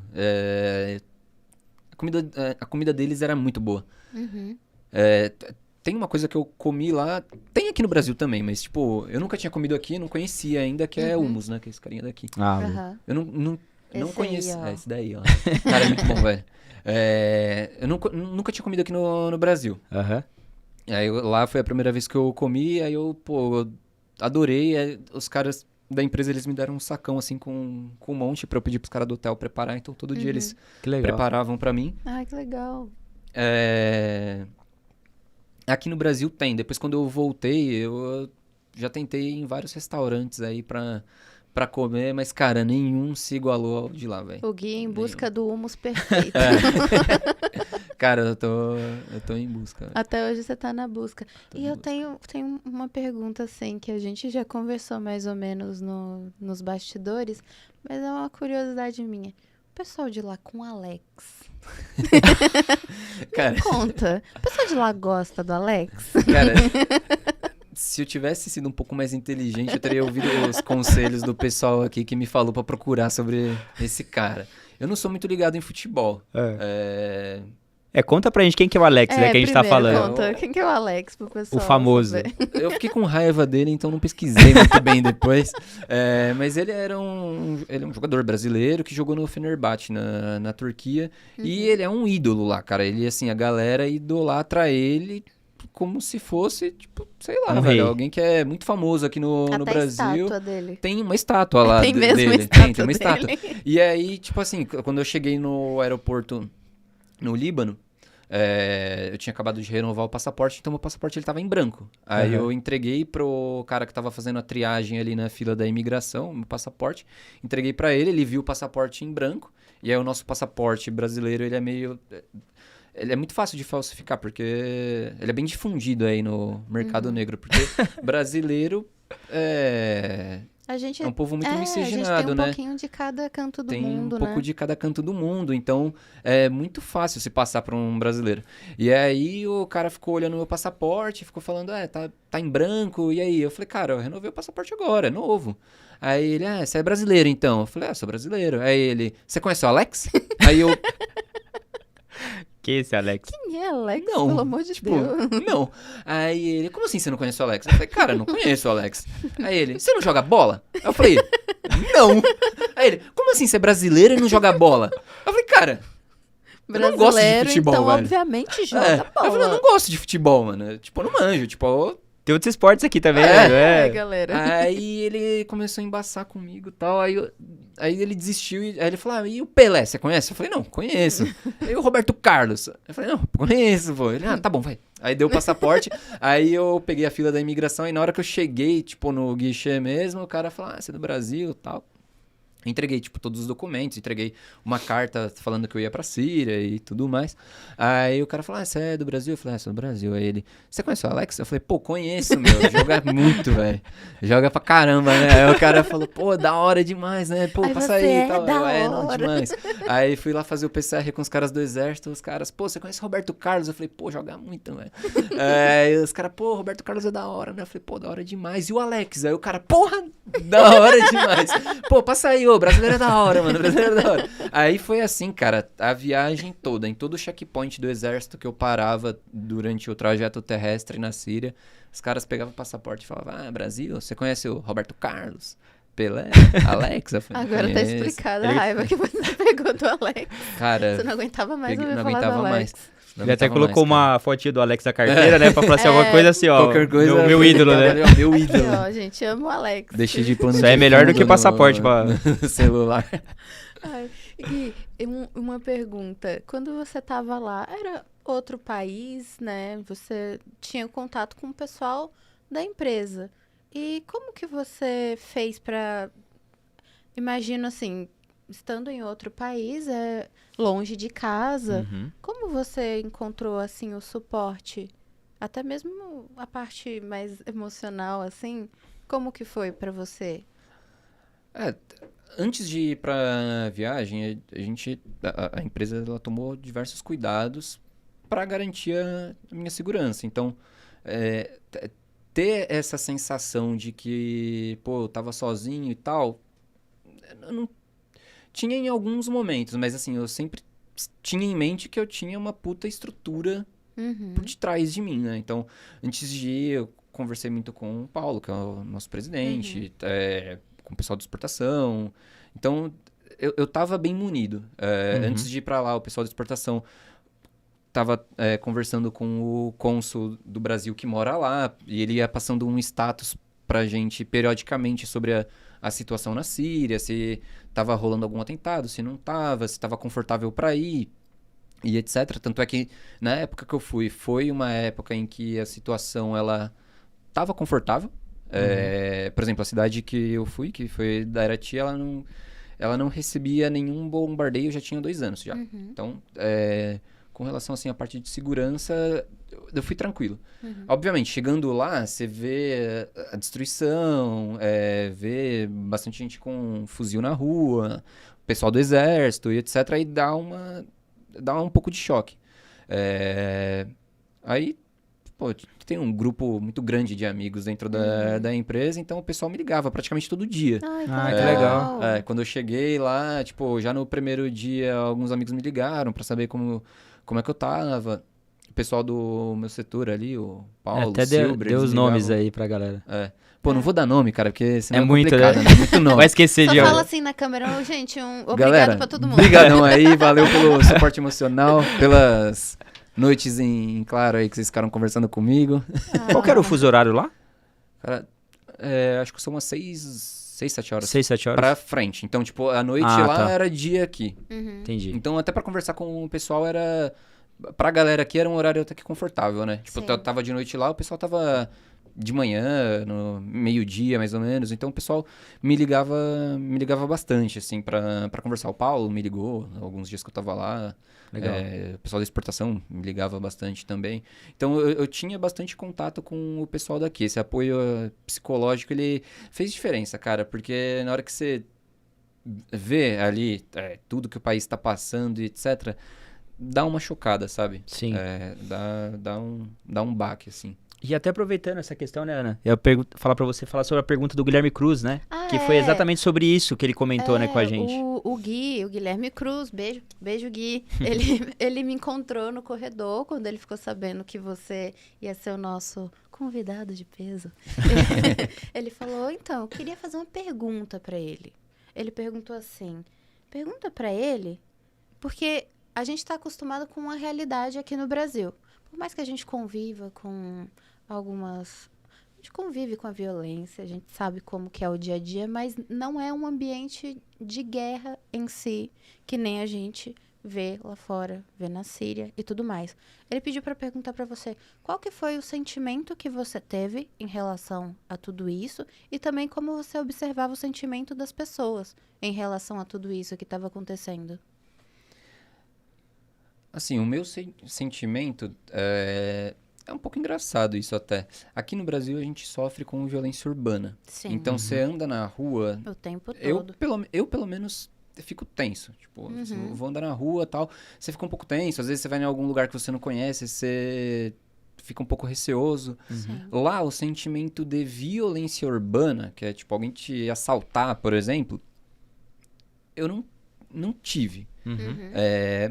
A comida deles era muito boa. Tem uma coisa que eu comi lá, tem aqui no Brasil também, mas tipo, eu nunca tinha comido aqui, não conhecia ainda, que é hummus, né? Que é esse carinha daqui. Ah, Eu não Esse conheço. aí, ó. Esse daí, ó. Cara, é muito bom, velho. Eu nunca tinha comido aqui no Brasil. aham. Aí lá foi a primeira vez que eu comi, aí eu adorei. Aí os caras da empresa, eles me deram um sacão, assim, com um monte pra eu pedir pros caros do hotel preparar. Então, todo dia eles Que legal. preparavam pra mim. Ai, que legal. Aqui no Brasil tem. Depois, quando eu voltei, eu já tentei em vários restaurantes aí pra comer, mas, cara, nenhum se igualou ao de lá, velho. O Gui em busca do humus perfeito. Cara, eu tô em busca. Até hoje você tá na busca. E eu tenho uma pergunta, assim, que a gente já conversou mais ou menos nos bastidores, mas é uma curiosidade minha. O pessoal de lá com Alex. Cara, Conta. O pessoal de lá gosta do Alex? cara, se eu tivesse sido um pouco mais inteligente, eu teria ouvido os conselhos do pessoal aqui que me falou pra procurar sobre esse cara. Eu não sou muito ligado em futebol. Conta pra gente quem que é o Alex, né, que a gente tá primeiro falando. Conta. Quem que é o Alex pro pessoal? O famoso. saber? Eu fiquei com raiva dele, então não pesquisei muito bem depois. Mas ele é um jogador brasileiro que jogou no Fenerbahçe, na Turquia. E ele é um ídolo lá, cara. Ele, assim, a galera idolatra ele como se fosse, tipo, sei lá, Um velho. rei. Alguém que é muito famoso aqui no Até a Brasil. estátua dele. Tem uma estátua lá Tem mesmo dele. estátua Tem uma estátua. dele. E aí, tipo assim, quando eu cheguei no aeroporto no Líbano, eu tinha acabado de renovar o passaporte, então meu passaporte ele tava em branco. Aí eu entreguei pro cara que tava fazendo a triagem ali na fila da imigração, meu passaporte, entreguei pra ele, ele viu o passaporte em branco, e aí o nosso passaporte brasileiro, ele é muito fácil de falsificar, porque ele é bem difundido aí no mercado negro, porque brasileiro É um povo muito a gente miscigenado, tem um né? pouquinho de cada canto do Tem mundo, um pouco né? de cada canto do mundo, então é muito fácil se passar pra um brasileiro. E aí o cara ficou olhando meu passaporte, ficou falando, tá em branco, e aí? Eu falei, cara, eu renovei o passaporte agora, é novo. Aí ele, você é brasileiro então? Eu falei, sou brasileiro. Aí ele, você conhece o Alex? Aí eu, Que esse, Alex? Quem é Alex? não, Pelo amor de tipo, Deus. não. Aí ele, como assim você não conhece o Alex? Eu falei, cara, eu não conheço o Alex. Aí ele, você não joga bola? Eu falei, não. Aí ele, como assim você é brasileiro e não joga bola? Eu falei, cara, eu não gosto de Brasileiro, futebol, então, velho. obviamente, joga Eu falei, eu bola. não gosto de futebol, mano. Tipo, eu não manjo, tipo... Tem outros esportes aqui também, É. né? Galera. Aí ele começou a embaçar comigo e tal, aí ele desistiu, aí ele falou, e o Pelé, você conhece? Eu falei, não, conheço. Aí o Roberto Carlos? Eu falei, não, conheço, pô. Ele, tá bom, vai. Aí deu o passaporte, aí eu peguei a fila da imigração, e na hora que eu cheguei, tipo, no guichê mesmo, o cara falou, você é do Brasil e tal. Entreguei, tipo, todos os documentos, entreguei uma carta falando que eu ia pra Síria e tudo mais. Aí o cara falou, você é do Brasil? Eu falei, sou do Brasil. Aí ele, você conhece o Alex? Eu falei, pô, conheço, meu, joga muito, velho. Joga pra caramba, né? Aí o cara falou, pô, da hora demais, né? Pô, Aí passa você aí é e tal. da Não, hora. demais. Aí fui lá fazer o PCR com os caras do exército, os caras, pô, você conhece Roberto Carlos? Eu falei, pô, joga muito, velho. Aí os caras, pô, Roberto Carlos é da hora, né? Eu falei, pô, da hora demais. E o Alex? Aí o cara, porra, da hora demais. Pô, passa aí, ô, brasileiro é da hora, mano, brasileiro é da hora. Aí foi assim, cara, a viagem toda, em todo o checkpoint do exército que eu parava durante o trajeto terrestre na Síria, os caras pegavam o passaporte e falavam, Brasil, você conhece o Roberto Carlos? Pelé? Alex? Eu falei, Agora tá "Conheço." explicada a raiva que você pegou do Alex. Cara, Você não aguentava mais ouvir não falar aguentava do Alex. mais. Não Ele até aguentava colocou mais, cara. uma fotinha do Alex na carteira, né? Pra falar assim, alguma coisa assim, ó. Qualquer coisa. Meu ídolo, né? Meu Aqui, ídolo. ó, gente, amo o Alex. Deixei de plano Isso de é melhor do fundo que passaporte pra- no celular. Ai, Gui, uma pergunta. Quando você tava lá, era outro país, né? Você tinha contato com o pessoal da empresa. E como que você fez pra... Imagino assim, estando em outro país, longe de casa, Uhum. como você encontrou assim o suporte? Até mesmo a parte mais emocional, assim, como que foi pra você? Antes de ir pra viagem, a empresa ela tomou diversos cuidados para garantir a minha segurança. Então, ter essa sensação de que, pô, eu tava sozinho e tal, eu não tinha em alguns momentos, mas assim, eu sempre tinha em mente que eu tinha uma puta estrutura Uhum. por detrás de mim, né? Então, antes de ir, eu conversei muito com o Paulo, que é o nosso presidente, com o pessoal de exportação. Então, eu tava bem munido. Antes de ir pra lá, o pessoal de exportação tava conversando com o cônsul do Brasil que mora lá, e ele ia passando um status pra gente periodicamente sobre a situação na Síria, se tava rolando algum atentado, se não tava, se tava confortável pra ir, e etc. Tanto é que, na época que eu fui, foi uma época em que a situação, ela tava confortável. Por exemplo, a cidade que eu fui, que foi da Irati, ela não recebia nenhum bombardeio já tinha 2 anos já. Então, com relação assim à parte de segurança, eu fui tranquilo. Obviamente, chegando lá, você vê a destruição, vê bastante gente com fuzil na rua, pessoal do exército e etc. Aí dá um pouco de choque. Aí, pô, tem um grupo muito grande de amigos dentro da empresa, então o pessoal me ligava praticamente todo dia. Ai, que legal. Quando eu cheguei lá, tipo, já no primeiro dia, alguns amigos me ligaram pra saber como é que eu tava. O pessoal do meu setor ali, o Paulo, Até o Silber, deu eles os nomes ligavam. aí pra galera. Pô, não vou dar nome, cara, porque senão É muito, complicado, né? né? Muito nome. Vai esquecer Só de fala assim na câmera, gente, obrigado Galera, pra todo mundo. brigadão aí, valeu pelo suporte emocional, pelas noites em claro aí que vocês ficaram conversando comigo. Qual que era o fuso horário lá? Cara, acho que são umas 7 horas 6, 7 horas? pra frente. Então, tipo, a noite Ah, lá tá. era dia aqui. Entendi. Então, até pra conversar com o pessoal pra galera aqui era um horário até que confortável, né? Tipo, Sim. eu tava de noite lá, o pessoal tava de manhã, no meio-dia, mais ou menos. Então, o pessoal me ligava bastante, assim, pra conversar. O Paulo me ligou alguns dias que eu tava lá. Legal. O pessoal da exportação me ligava bastante também. Então, eu tinha bastante contato com o pessoal daqui. Esse apoio psicológico, ele fez diferença, cara. Porque na hora que você vê ali tudo que o país está passando e etc., dá uma chocada, sabe? Sim. Dá um baque, assim. E até aproveitando essa questão, né, Ana? Eu falar pra você falar sobre a pergunta do Guilherme Cruz, né? Ah, que foi exatamente sobre isso que ele comentou, né, com a gente. O Guilherme Cruz, beijo Gui. Ele me encontrou no corredor quando ele ficou sabendo que você ia ser o nosso convidado de peso. Ele falou, então, eu queria fazer uma pergunta pra ele. Ele perguntou assim, pergunta pra ele, porque a gente tá acostumado com uma realidade aqui no Brasil. Por mais que a gente conviva com algumas... A gente convive com a violência, a gente sabe como que é o dia a dia, mas não é um ambiente de guerra em si, que nem a gente vê lá fora, vê na Síria e tudo mais. Ele pediu para perguntar para você, qual que foi o sentimento que você teve em relação a tudo isso e também como você observava o sentimento das pessoas em relação a tudo isso que estava acontecendo. Assim, o meu sentimento é um pouco engraçado isso até. Aqui no Brasil a gente sofre com violência urbana. Sim. Então você anda na rua... O tempo Eu todo. pelo menos fico tenso. Tipo, se eu vou andar na rua e tal, você fica um pouco tenso. Às vezes você vai em algum lugar que você não conhece, você fica um pouco receoso. Sim. Lá, o sentimento de violência urbana, que é tipo alguém te assaltar, por exemplo, eu não tive. Uhum.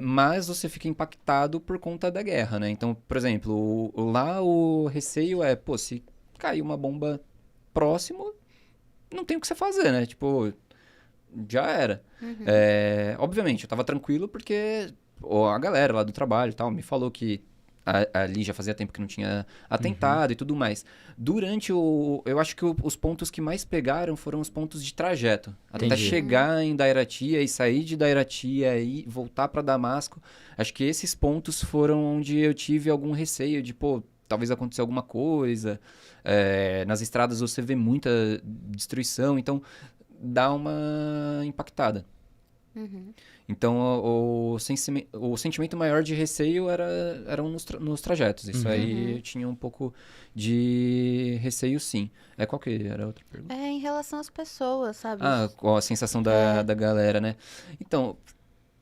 Mas você fica impactado por conta da guerra, né? Então, por exemplo, lá o receio é, pô, se cair uma bomba próximo, não tem o que você fazer, né? Tipo, já era. Obviamente, eu tava tranquilo porque a galera lá do trabalho e tal me falou que ali já fazia tempo que não tinha atentado e tudo mais. Durante eu acho que os pontos que mais pegaram foram os pontos de trajeto. Até Entendi. chegar em Dairatia e sair de Dairatia e voltar para Damasco. Acho que esses pontos foram onde eu tive algum receio de, pô, talvez aconteça alguma coisa. Nas estradas você vê muita destruição, então dá uma impactada. Então, o sentimento maior de receio eram nos trajetos. Isso aí eu tinha um pouco de receio, sim. Qual que era a outra pergunta? Em relação às pessoas, sabe? A sensação da galera, né? Então,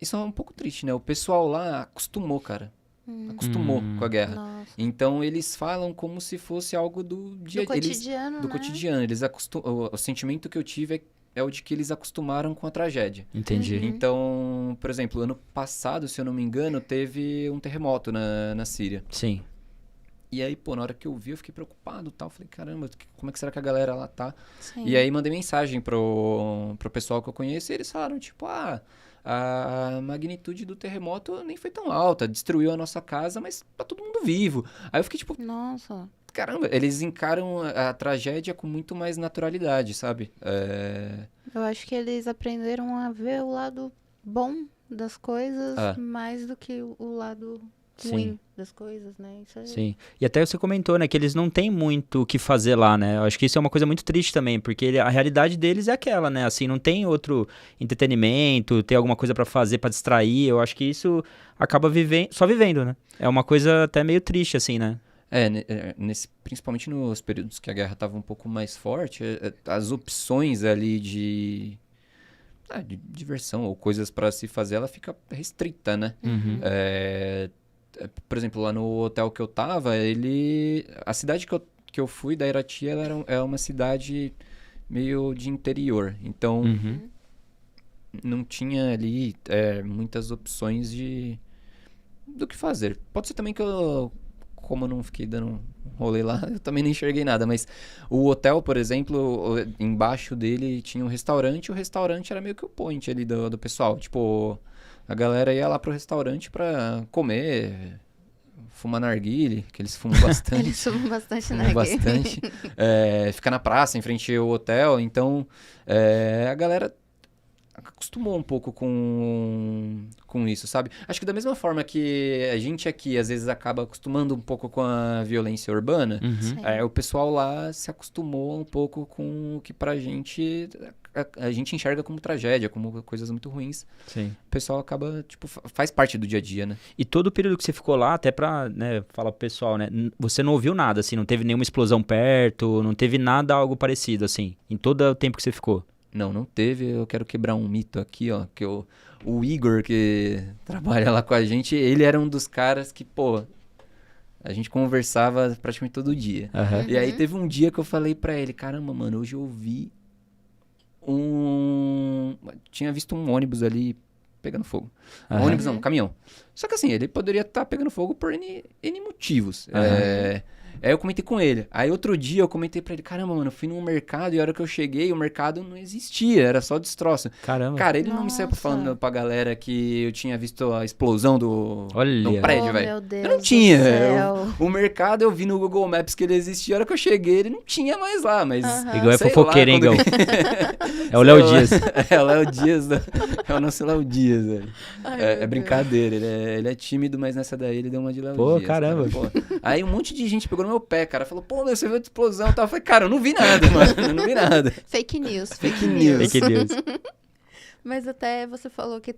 isso é um pouco triste, né? O pessoal lá acostumou, cara. Acostumou com a guerra. Nossa. Então, eles falam como se fosse algo do dia... Do cotidiano, do né? cotidiano. O sentimento que eu tive é o de que eles acostumaram com a tragédia. Entendi. Então, por exemplo, ano passado, se eu não me engano, teve um terremoto na Síria. Sim. E aí, pô, na hora que eu vi, eu fiquei preocupado e tal. Falei, caramba, como é que será que a galera lá tá? Sim. E aí, mandei mensagem pro pessoal que eu conheço e eles falaram, tipo, a magnitude do terremoto nem foi tão alta. Destruiu a nossa casa, mas tá todo mundo vivo. Aí eu fiquei, tipo... Nossa. Caramba, eles encaram a tragédia com muito mais naturalidade, sabe? Eu acho que eles aprenderam a ver o lado bom das coisas mais do que o lado ruim das coisas, né? Isso é... Sim. E até você comentou, né, que eles não têm muito o que fazer lá, né? Eu acho que isso é uma coisa muito triste também, porque a realidade deles é aquela, né? Assim, não tem outro entretenimento, ter alguma coisa pra fazer, pra distrair. Eu acho que isso acaba só vivendo, né? É uma coisa até meio triste, assim, né? Principalmente nos períodos que a guerra estava um pouco mais forte, as opções ali de diversão ou coisas para se fazer, ela fica restrita, né? Por exemplo, lá no hotel que eu tava, a cidade que eu fui, Dairatia, ela é uma cidade meio de interior. Então, não tinha ali muitas opções do que fazer. Pode ser também que como eu não fiquei dando um rolê lá, eu também não enxerguei nada. Mas o hotel, por exemplo, embaixo dele tinha um restaurante. O restaurante era meio que o point ali do pessoal. Tipo, a galera ia lá pro restaurante pra comer, fumar narguile, que eles fumam bastante. Eles fumam bastante Fumam narguile. bastante. Ficar na praça, em frente ao hotel. Então, a galera acostumou um pouco com isso, sabe? Acho que da mesma forma que a gente aqui, às vezes, acaba acostumando um pouco com a violência urbana, o pessoal lá se acostumou um pouco com o que pra gente... A gente enxerga como tragédia, como coisas muito ruins. Sim. O pessoal acaba, tipo, faz parte do dia a dia, né? E todo o período que você ficou lá, até pra, né, falar pro pessoal, né? Você não ouviu nada, assim, não teve nenhuma explosão perto, não teve nada, algo parecido, assim, em todo o tempo que você ficou? Não teve. Eu quero quebrar um mito aqui, ó, que o Igor, que trabalha lá com a gente, ele era um dos caras que, pô, a gente conversava praticamente todo dia. E aí teve um dia que eu falei pra ele, caramba, mano, hoje eu vi tinha visto um ônibus ali pegando fogo. Ônibus não, um caminhão. Só que assim, ele poderia estar pegando fogo por N motivos. Aí eu comentei com ele. Aí outro dia eu comentei pra ele, caramba, mano, eu fui num mercado e a hora que eu cheguei, o mercado não existia, era só destroço. Caramba. Cara, ele não me saiu falando pra galera que eu tinha visto a explosão do prédio, velho. Meu Deus, eu não tinha. O mercado eu vi no Google Maps que ele existia, a hora que eu cheguei ele não tinha mais lá, mas... Igão é fofoqueiro, hein, Igão? É o Léo Dias. É o Léo Dias, é o nosso Léo Dias, velho. É brincadeira, ele é tímido, mas nessa daí ele deu uma de Léo Dias. Pô, caramba. Cara, pô. Aí um monte de gente pegou no meu pé, cara, falou, pô, você viu a explosão e tal. Eu falei, cara, eu não vi nada, mano, eu não vi nada. Fake news. Fake news. Fake news. Mas até você falou que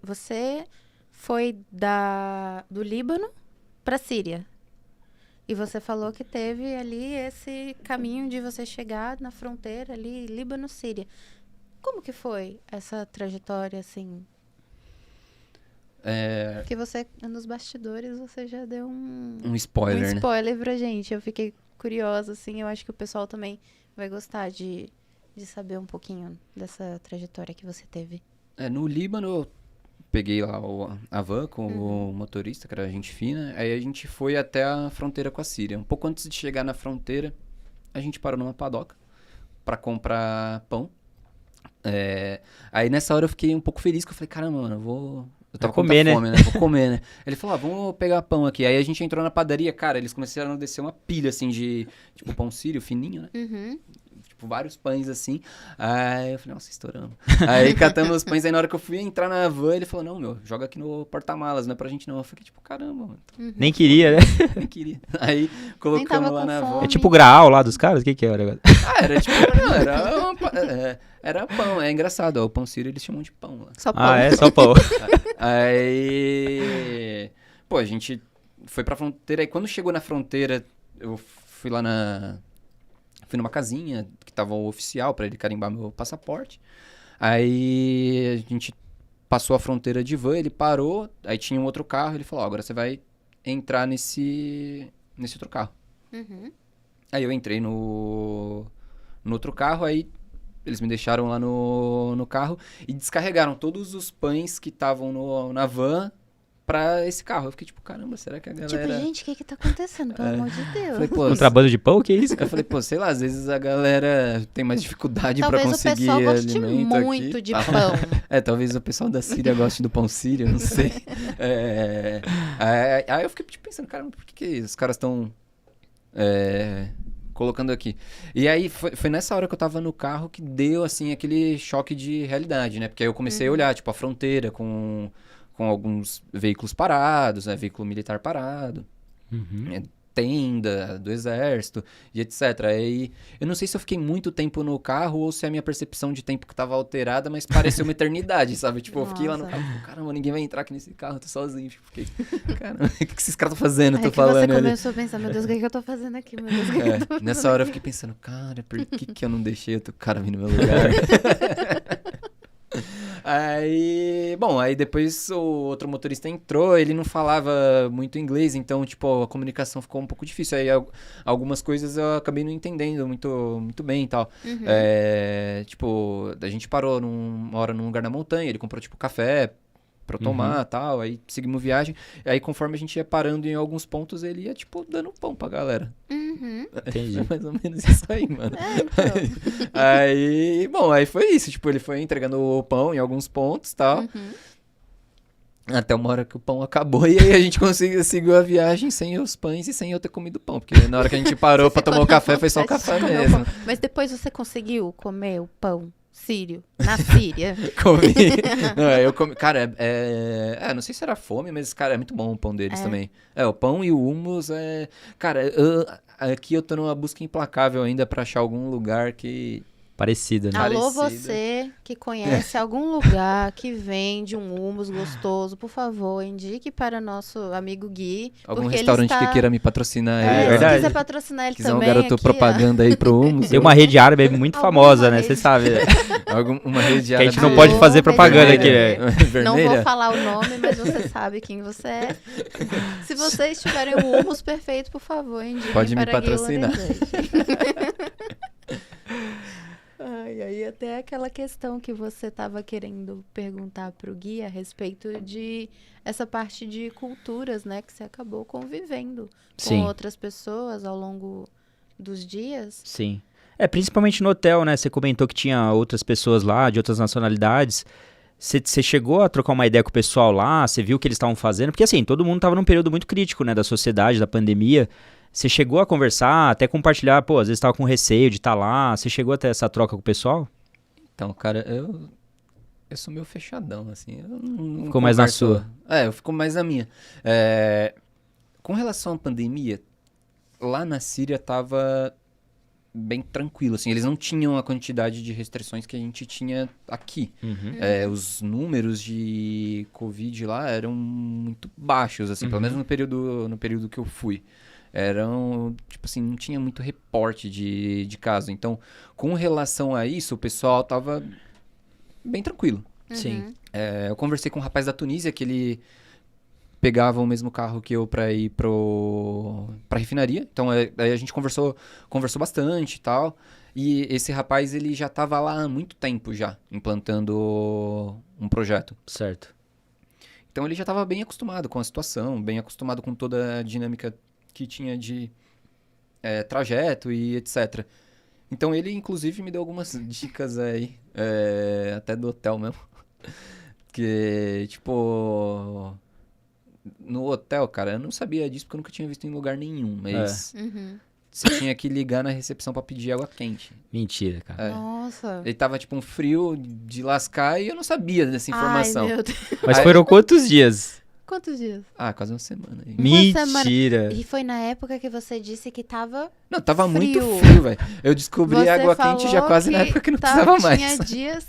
você foi do Líbano pra Síria. E você falou que teve ali esse caminho de você chegar na fronteira ali, Líbano-Síria. Como que foi essa trajetória, assim? Porque você, nos bastidores, você já deu um spoiler, né? Spoiler pra gente. Eu fiquei curiosa, assim. Eu acho que o pessoal também vai gostar de saber um pouquinho dessa trajetória que você teve. No Líbano, eu peguei lá a van com o motorista, que era gente fina. Aí a gente foi até a fronteira com a Síria. Um pouco antes de chegar na fronteira, a gente parou numa padoca pra comprar pão. Aí nessa hora eu fiquei um pouco feliz, que eu falei, caramba, mano, eu tava com muita fome, né? Vou comer, né? Ele falou, vamos pegar pão aqui. Aí a gente entrou na padaria, cara, eles começaram a descer uma pilha, assim, de, tipo, pão sírio fininho, né? Tipo, vários pães, assim. Aí eu falei, nossa, estouramos. Aí catamos os pães, aí na hora que eu fui entrar na van, ele falou, não, meu, joga aqui no porta-malas, não é pra gente não. Eu fiquei, tipo, caramba, mano. Nem queria, né? Nem queria. Aí colocamos lá na van. É tipo o Graal lá dos caras? O que é o negócio? Era tipo, era pão, é engraçado, ó, o pão sírio eles chamam de pão lá. Só pão. Só pão. Aí, pô, a gente foi pra fronteira, aí quando chegou na fronteira, eu fui lá fui numa casinha que tava o oficial pra ele carimbar meu passaporte. Aí a gente passou a fronteira de van, ele parou, aí tinha um outro carro, ele falou, agora você vai entrar nesse outro carro. Aí eu entrei no outro carro, aí eles me deixaram lá no carro e descarregaram todos os pães que estavam na van pra esse carro. Eu fiquei tipo, caramba, será que a galera... Tipo, gente, o que tá acontecendo? Pelo amor de Deus. Falei, pô, contrabando de pão? O que é isso? Eu falei, pô, sei lá, às vezes a galera tem mais dificuldade pra Talvez conseguir o pessoal goste alimento muito aqui. de pão. Talvez o pessoal da Síria goste do pão sírio, não sei. Aí eu fiquei tipo, pensando, caramba, por que os caras estão colocando aqui? E aí foi nessa hora que eu tava no carro que deu, assim, aquele choque de realidade, né? Porque aí eu comecei a olhar, tipo, a fronteira com alguns veículos parados, né? Veículo militar parado, tenda do exército e etc. Aí eu não sei se eu fiquei muito tempo no carro ou se a minha percepção de tempo que tava alterada, mas pareceu uma eternidade, sabe? Tipo, eu fiquei lá no carro, caramba, ninguém vai entrar aqui nesse carro, eu tô sozinho. Tipo, fiquei, caramba, o que esses caras estão fazendo? Tô falando você começou a pensar, meu Deus, o que eu tô fazendo aqui? Meu Deus, o que eu tô fazendo nessa hora eu fiquei pensando, cara, por que eu não deixei outro cara vir no meu lugar? Aí depois o outro motorista entrou, ele não falava muito inglês, então, tipo, a comunicação ficou um pouco difícil. Aí algumas coisas eu acabei não entendendo muito bem e tal. Tipo, a gente parou uma hora num lugar na montanha, ele comprou, tipo, café pra eu tomar e tal, aí seguimos viagem. Aí conforme a gente ia parando em alguns pontos, ele ia, tipo, dando pão pra galera. Entendi. Foi mais ou menos isso aí, mano. Então. Aí foi isso, tipo, ele foi entregando o pão em alguns pontos e tal. Até uma hora que o pão acabou e aí a gente seguiu a viagem sem os pães e sem eu ter comido pão. Porque na hora que a gente parou pra tomar o café, foi só o café mesmo. Mas depois você conseguiu comer o pão sírio. Na Síria. Comi. Não, eu comi. Cara, não sei se era fome, mas, cara, é muito bom o pão deles também. O pão e o hummus é. Cara, aqui eu tô numa busca implacável ainda pra achar algum lugar que. Parecido, né? Alô, você que conhece algum lugar que vende um hummus gostoso, por favor, indique para nosso amigo Gui. Algum restaurante que queira me patrocinar aí. verdade. Se quiser patrocinar ele Quiser também. um garoto aqui, propaganda aí pro hummus. Tem uma rede árabe muito famosa, né? Você sabe. Uma rede Que a gente árabe. não pode fazer propaganda aqui, Vermelha. né? Não Vermelha. vou falar o nome, mas você sabe quem você é. Se vocês tiverem o hummus perfeito, por favor, indiquem Pode me para Gui patrocinar. Lorenzetti. Ai, aí até aquela questão que você estava querendo perguntar para o Gui a respeito de essa parte de culturas, né? Que você acabou convivendo Sim. com outras pessoas ao longo dos dias. Sim. Principalmente no hotel, né? Você comentou que tinha outras pessoas lá, de outras nacionalidades. Você chegou a trocar uma ideia com o pessoal lá? Você viu o que eles estavam fazendo? Porque, assim, todo mundo estava num período muito crítico, né? Da sociedade, da pandemia. Você chegou a conversar, até compartilhar, pô, às vezes estava com receio de estar lá. Você chegou a ter essa troca com o pessoal? Então, cara, eu sou meio fechadão, assim. Eu não Ficou mais na converso- sua. Eu fico mais na minha. Com relação à pandemia, lá na Síria tava bem tranquilo, assim. Eles não tinham a quantidade de restrições que a gente tinha aqui. Os números de Covid lá eram muito baixos, assim, pelo menos no período que eu fui. Eram, tipo assim, não tinha muito reporte de caso. Então, com relação a isso, o pessoal tava bem tranquilo. Sim. Eu conversei com um rapaz da Tunísia que ele pegava o mesmo carro que eu pra ir pra refinaria. Então, aí a gente conversou bastante e tal. E esse rapaz, ele já tava lá há muito tempo já, implantando um projeto. Certo. Então, ele já tava bem acostumado com a situação, bem acostumado com toda a dinâmica que tinha de trajeto e etc. Então, ele, inclusive, me deu algumas dicas aí, até do hotel mesmo. Que, tipo... No hotel, cara, eu não sabia disso porque eu nunca tinha visto em lugar nenhum, mas você tinha que ligar na recepção pra pedir água quente. Mentira, cara. Nossa. Ele tava, tipo, um frio de lascar e eu não sabia dessa informação. Ai, meu Deus. Mas foram quantos dias? Quantos dias? Quase uma semana aí. Mentira. E foi na época que você disse que tava... Não, tava muito Frio. frio, velho. Eu descobri Você água quente já falou quase na época que não precisava mais. Tinha dias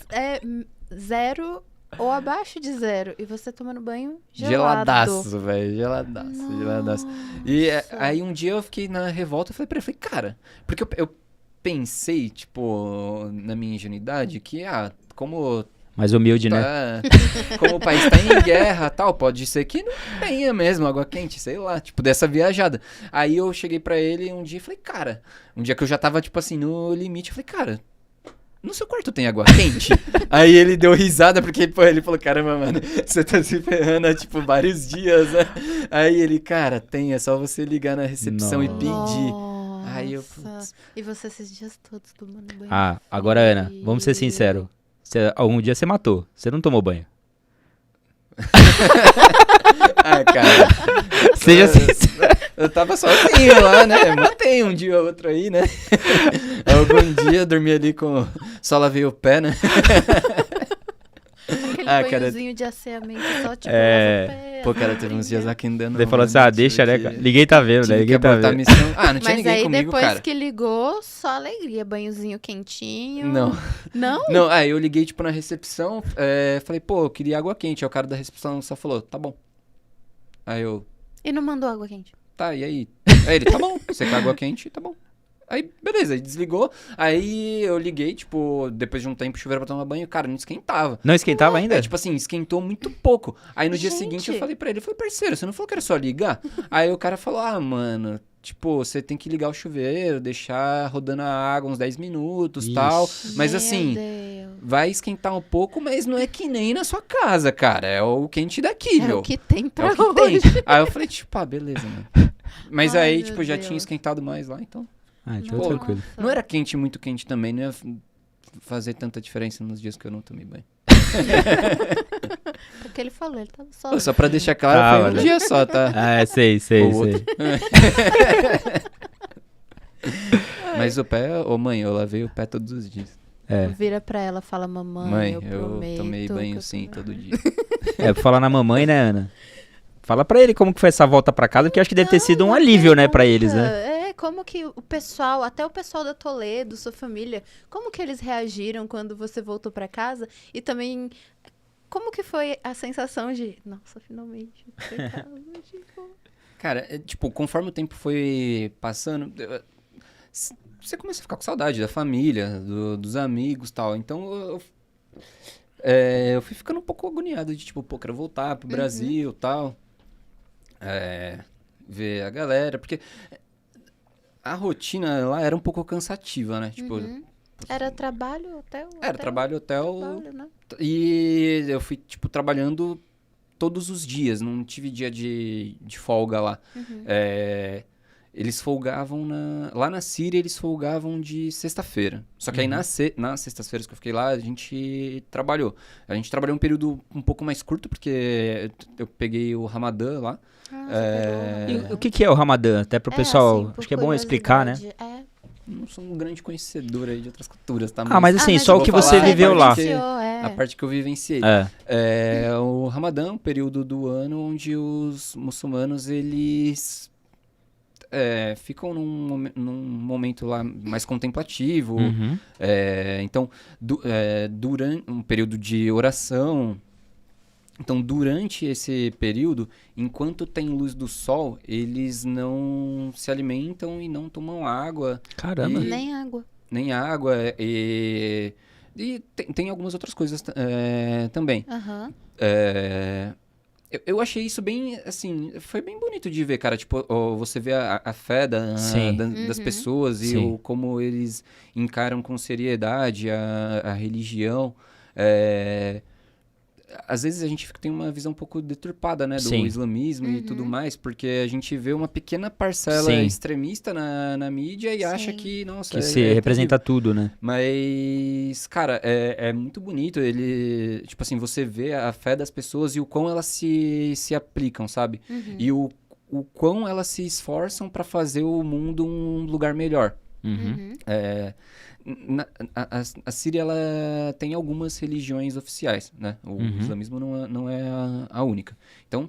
0 ou abaixo de 0. E você tomando banho gelado. Geladaço, velho. Geladaço. E aí um dia eu fiquei na revolta e falei pra ele, cara... Porque eu pensei, tipo, na minha ingenuidade, que, como... Mais humilde, né? Como o país tá em guerra e tal, pode ser que não tenha mesmo água quente, sei lá, tipo, dessa viajada. Aí eu cheguei pra ele um dia e falei, cara, um dia que eu já tava, tipo assim, no limite, eu falei, cara, no seu quarto tem água quente? Aí ele deu risada, porque, pô, ele falou, caramba, mano, você tá se ferrando há, tipo, vários dias, né? Aí ele, cara, tem, é só você ligar na recepção e pedir. Nossa. Aí eu, putz. E você esses dias todos tomando banho. Agora, Ana, vamos ser sinceros. Algum dia você matou. Você não tomou banho. Cara. Seja sincero. Eu tava sozinho lá, né? Matei um dia ou outro aí, né? Algum dia eu dormi ali com... Só lavei o pé, né? Aquele banhozinho de asseamento só, tipo, lava o pé. Pô, cara, teve uns dias lá que ainda não... Ele falou assim, deixa, né, cara? Ninguém tá vendo, né? Tive que Ninguém tá abortar a vendo. missão. Não tinha Mas ninguém aí comigo, depois cara. que ligou, só alegria. Banhozinho quentinho. Não. Não? Não, aí eu liguei, tipo, na recepção, falei, pô, eu queria água quente. Aí o cara da recepção só falou, tá bom. Aí eu, E não mandou água quente? tá, e aí? Aí ele, tá bom, você quer água quente, tá bom. Aí, beleza, aí desligou. Aí eu liguei, tipo, depois de um tempo, chuveiro pra tomar banho. Cara, não esquentava. Não esquentava ainda? Tipo assim, esquentou muito pouco. Aí no dia Gente. seguinte eu falei pra ele, parceiro, você não falou que era só ligar? Aí o cara falou, mano, tipo, você tem que ligar o chuveiro, deixar rodando a água uns 10 minutos e Ixi. tal. Mas Meu assim, Deus. vai esquentar um pouco, mas não é que nem na sua casa, cara. É o quente daqui, É meu. o que tem É pra o que hoje. tem. Aí eu falei, tipo, beleza, mano. Mas Ai, aí, meu tipo, já Deus. tinha esquentado mais lá, então... Então Pô, tranquilo. Não era quente, muito quente também, não ia fazer tanta diferença nos dias que eu não tomei banho. Porque ele falou, ele tava só... Pô, só pra deixar claro, Tava, foi um né? dia só, tá? Sei. Ou outro. Mas o pé, mãe, eu lavei o pé todos os dias. Vira pra ela, fala, mamãe, Mãe, eu eu prometo tomei banho que eu sim tô-" todo dia. Pra falar na mamãe, né, Ana? Fala pra ele como que foi essa volta pra casa, porque eu acho que deve ter sido um Uma alívio, né, pra pergunta. eles, né? Como que o pessoal, até o pessoal da Toledo, sua família, como que eles reagiram quando você voltou pra casa? E também, como que foi a sensação de, nossa, finalmente, tô em casa, tipo... Cara, tipo, conforme o tempo foi passando, você começa a ficar com saudade da família, dos amigos e tal. Então, eu fui ficando um pouco agoniado de, tipo, pô, quero voltar pro Brasil e tal. Ver a galera, porque a rotina lá era um pouco cansativa, né? Tipo, Era trabalho, hotel? era trabalho, hotel, Trabalho, né? e eu fui, tipo, trabalhando todos os dias, não tive dia de folga lá. Eles folgavam lá na Síria, eles folgavam de sexta-feira. Só que aí nas sextas-feiras que eu fiquei lá, a gente trabalhou. A gente trabalhou um período um pouco mais curto, porque eu peguei o Ramadã lá. E o que é o Ramadã? Até pro pessoal, assim, por acho que é bom explicar, né? curiosidade, Não sou um grande conhecedor aí de outras culturas, tá? Mas assim, mas só o vou que falar você a viveu parte lá. que- vivenciou, A parte que eu vivenciei. O Ramadã é um período do ano onde os muçulmanos, eles ficam num momento lá mais contemplativo. Uhum. Então, durante um período de oração. Então, durante esse período, enquanto tem luz do sol, eles não se alimentam e não tomam água. Caramba. Nem água. Nem água. E tem algumas outras coisas também. Aham. Eu achei isso bem, assim, foi bem bonito de ver, cara. Tipo, você vê a fé Sim. das pessoas e Sim. como eles encaram com seriedade a religião. Às vezes a gente tem uma visão um pouco deturpada, né, do Sim. islamismo e tudo mais, porque a gente vê uma pequena parcela Sim. extremista na mídia e acha Sim. que, nossa, Que se representa tudo, né? mas, cara, é muito bonito ele, tipo assim, você vê a fé das pessoas e o quão elas se aplicam, sabe? E o quão elas se esforçam pra fazer o mundo um lugar melhor. A Síria, ela tem algumas religiões oficiais, né? O islamismo não é a única. Então,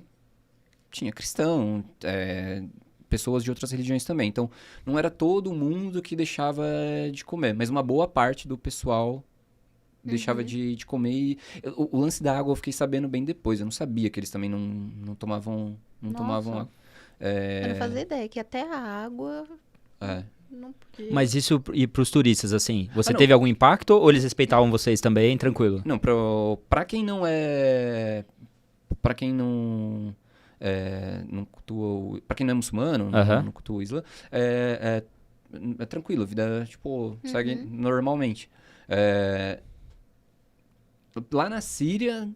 tinha cristão, pessoas de outras religiões também. Então, não era todo mundo que deixava de comer, mas uma boa parte do pessoal deixava de comer. E o lance da água eu fiquei sabendo bem depois. Eu não sabia que eles também não tomavam água. Eu não fazia ideia que até a água não podia. Mas isso e pros turistas, assim, você não. teve algum impacto ou eles respeitavam vocês também, tranquilo? Não, pra quem não é... Pra quem não cultua... Pra quem não é muçulmano, não cultua o Islã, é tranquilo, a vida, tipo, segue normalmente. Lá na Síria,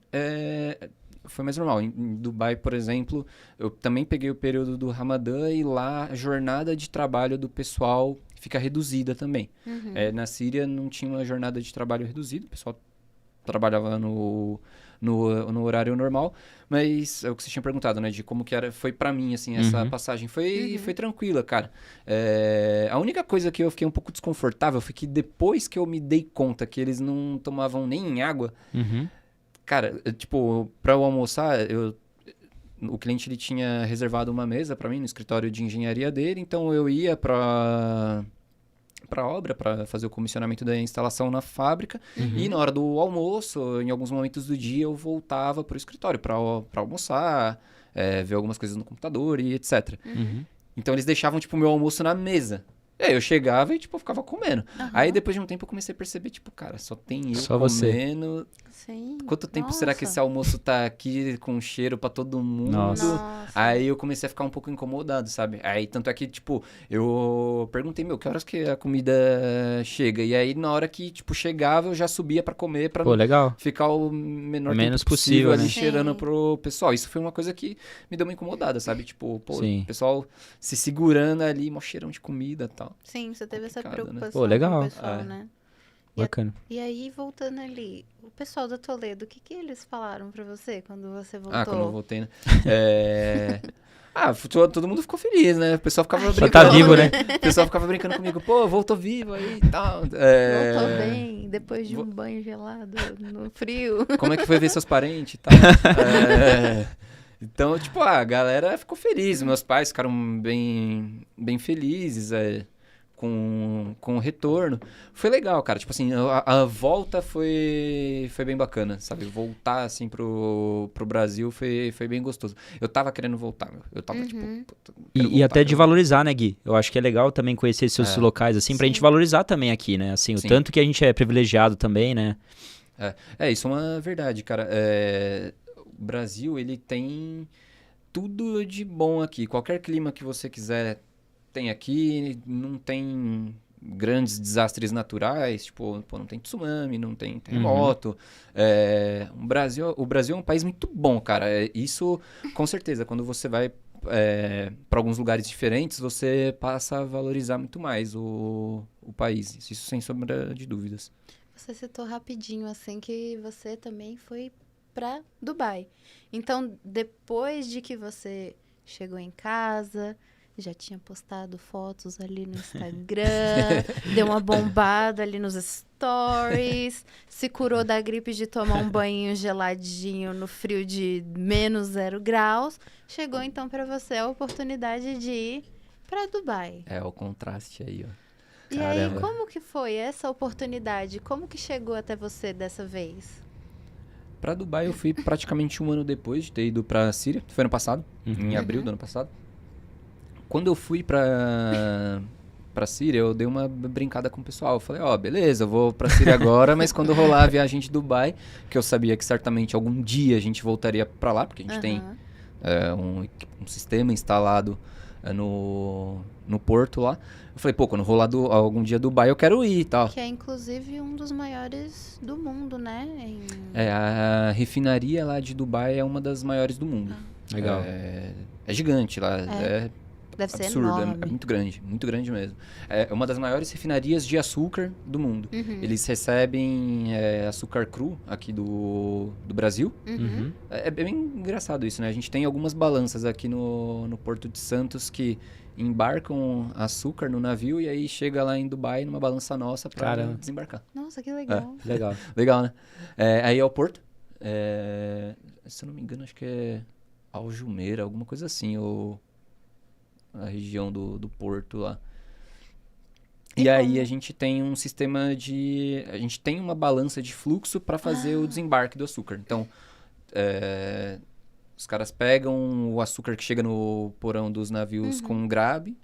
foi mais normal. Em Dubai, por exemplo, eu também peguei o período do Ramadã e lá a jornada de trabalho do pessoal fica reduzida também. Na Síria não tinha uma jornada de trabalho reduzida, o pessoal trabalhava no horário normal, mas é o que você tinha perguntado, né, de como que era, foi pra mim, assim, essa passagem, foi tranquila, cara. A única coisa que eu fiquei um pouco desconfortável foi que depois que eu me dei conta que eles não tomavam nem água, cara, tipo, pra eu almoçar, o cliente ele tinha reservado uma mesa pra mim no escritório de engenharia dele, então eu ia pra obra, para fazer o comissionamento da instalação na fábrica. E na hora do almoço, em alguns momentos do dia, eu voltava pro escritório para almoçar, ver algumas coisas no computador e etc. Então eles deixavam, tipo, o meu almoço na mesa. E aí eu chegava e, tipo, eu ficava comendo. Aí depois de um tempo eu comecei a perceber, tipo, cara, só tem eu Só comendo. Sim. Quanto tempo será que esse almoço tá aqui com cheiro pra todo mundo? Nossa. Aí eu comecei a ficar um pouco incomodado, sabe? Aí tanto é que, tipo, eu perguntei, que horas que a comida chega? E aí na hora que, tipo, chegava, eu já subia pra comer, pra Pô, legal. ficar o menor Menos tempo possível ali né? cheirando Sim. pro pessoal. Isso foi uma coisa que me deu uma incomodada, sabe? Tipo, pô, Sim. o pessoal se segurando ali, mó cheirão de comida e tal. Sim, você teve essa Complicado, né? preocupação Pô, legal. com o pessoal, né? Bacana. E aí, voltando ali, o pessoal da Toledo, o que eles falaram pra você quando você voltou? Quando eu voltei, né? Todo mundo ficou feliz, né? O pessoal ficava brincando. Tá vivo, né? O pessoal ficava brincando comigo. Pô, voltou vivo aí e tal. Voltou bem, depois de um banho gelado no frio. Como é que foi ver seus parentes e tal? Então, tipo, a galera ficou feliz. Meus pais ficaram bem felizes com o retorno. Foi legal, cara. Tipo assim, a volta foi bem bacana, sabe? Voltar, assim, pro Brasil foi bem gostoso. Eu tava querendo voltar, meu. Eu tava, tipo... puta, quero E voltar, até de quero valorizar, né, Gui? Eu acho que é legal também conhecer esses locais, assim, pra gente valorizar também aqui, né? Assim, o tanto que a gente é privilegiado também, né? Isso é uma verdade, cara. O Brasil, ele tem tudo de bom aqui. Qualquer clima que você quiser tem aqui. Não tem grandes desastres naturais. Tipo, não tem tsunami, não tem terremoto. O Brasil é um país muito bom, cara. Isso, com certeza, quando você vai para alguns lugares diferentes, você passa a valorizar muito mais o país. Isso sem sombra de dúvidas. Você citou rapidinho, assim, que você também foi para Dubai. Então, depois de que você chegou em casa, já tinha postado fotos ali no Instagram, deu uma bombada ali nos stories, se curou da gripe de tomar um banho geladinho no frio de menos 0 graus, chegou então para você a oportunidade de ir para Dubai. O contraste aí, ó. E aí, como que foi essa oportunidade? Como que chegou até você dessa vez? Pra Dubai eu fui praticamente um ano depois de ter ido pra Síria. Foi ano passado, em abril do ano passado. Quando eu fui pra Síria, eu dei uma brincada com o pessoal. Eu falei, beleza, eu vou pra Síria agora, mas quando rolar a viagem de Dubai, que eu sabia que certamente algum dia a gente voltaria pra lá, porque a gente tem um sistema instalado no porto lá. Eu falei, quando rolar algum dia Dubai, eu quero ir e tal. Que é, inclusive, um dos maiores do mundo, né? A refinaria lá de Dubai é uma das maiores do mundo. Legal. É gigante lá, deve ser absurdo, enorme. é muito grande mesmo. É uma das maiores refinarias de açúcar do mundo. Eles recebem açúcar cru aqui do Brasil. É bem engraçado isso, né? A gente tem algumas balanças aqui no Porto de Santos que embarcam açúcar no navio e aí chega lá em Dubai numa balança nossa para desembarcar. Nossa, que legal. Legal. Legal, né? Aí é o porto. Se eu não me engano, acho que é Aljumeira, alguma coisa assim, a região do porto lá. E aí a gente tem um sistema a gente tem uma balança de fluxo para fazer o desembarque do açúcar. Então, os caras pegam o açúcar que chega no porão dos navios com um grab,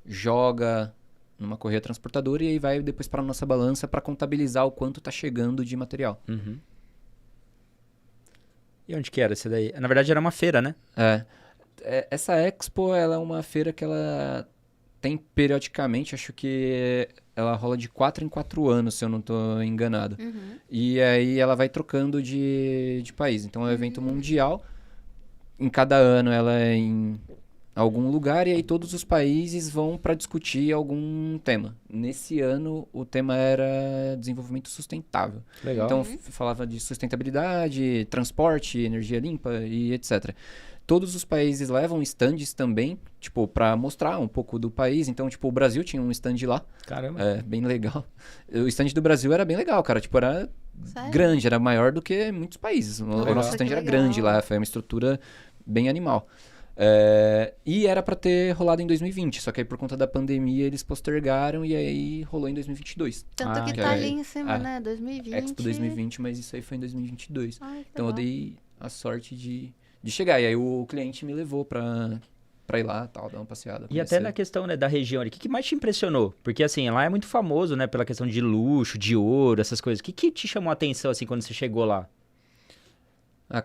joga numa correia transportadora e aí vai depois para nossa balança para contabilizar o quanto tá chegando de material. E onde que era esse daí? Na verdade era uma feira, né? Essa Expo, ela é uma feira que ela tem periodicamente, acho que ela rola de 4 em 4 anos, se eu não tô enganado. E aí ela vai trocando de país. Então é um evento mundial. Em cada ano ela é em algum lugar e aí todos os países vão para discutir algum tema. Nesse ano o tema era desenvolvimento sustentável. Legal. Então falava de sustentabilidade, transporte, energia limpa e etc. Todos os países levam stands também, tipo, para mostrar um pouco do país. Então, tipo, o Brasil tinha um stand lá. Caramba. Bem legal. O stand do Brasil era bem legal, cara. Tipo, era grande, era maior do que muitos países. O nosso stand era grande lá, foi uma estrutura bem animal. E era pra ter rolado em 2020, só que aí por conta da pandemia eles postergaram e aí rolou em 2022. Tanto que tá ali em cima, né? 2020. Expo 2020, mas isso aí foi em 2022. Então legal. eu dei a sorte de chegar. E aí o cliente me levou pra ir lá, tal, dar uma passeada. E até na questão, né, da região ali, o que mais te impressionou? Porque assim, lá é muito famoso, né, pela questão de luxo, de ouro, essas coisas. O que te chamou a atenção, assim, quando você chegou lá?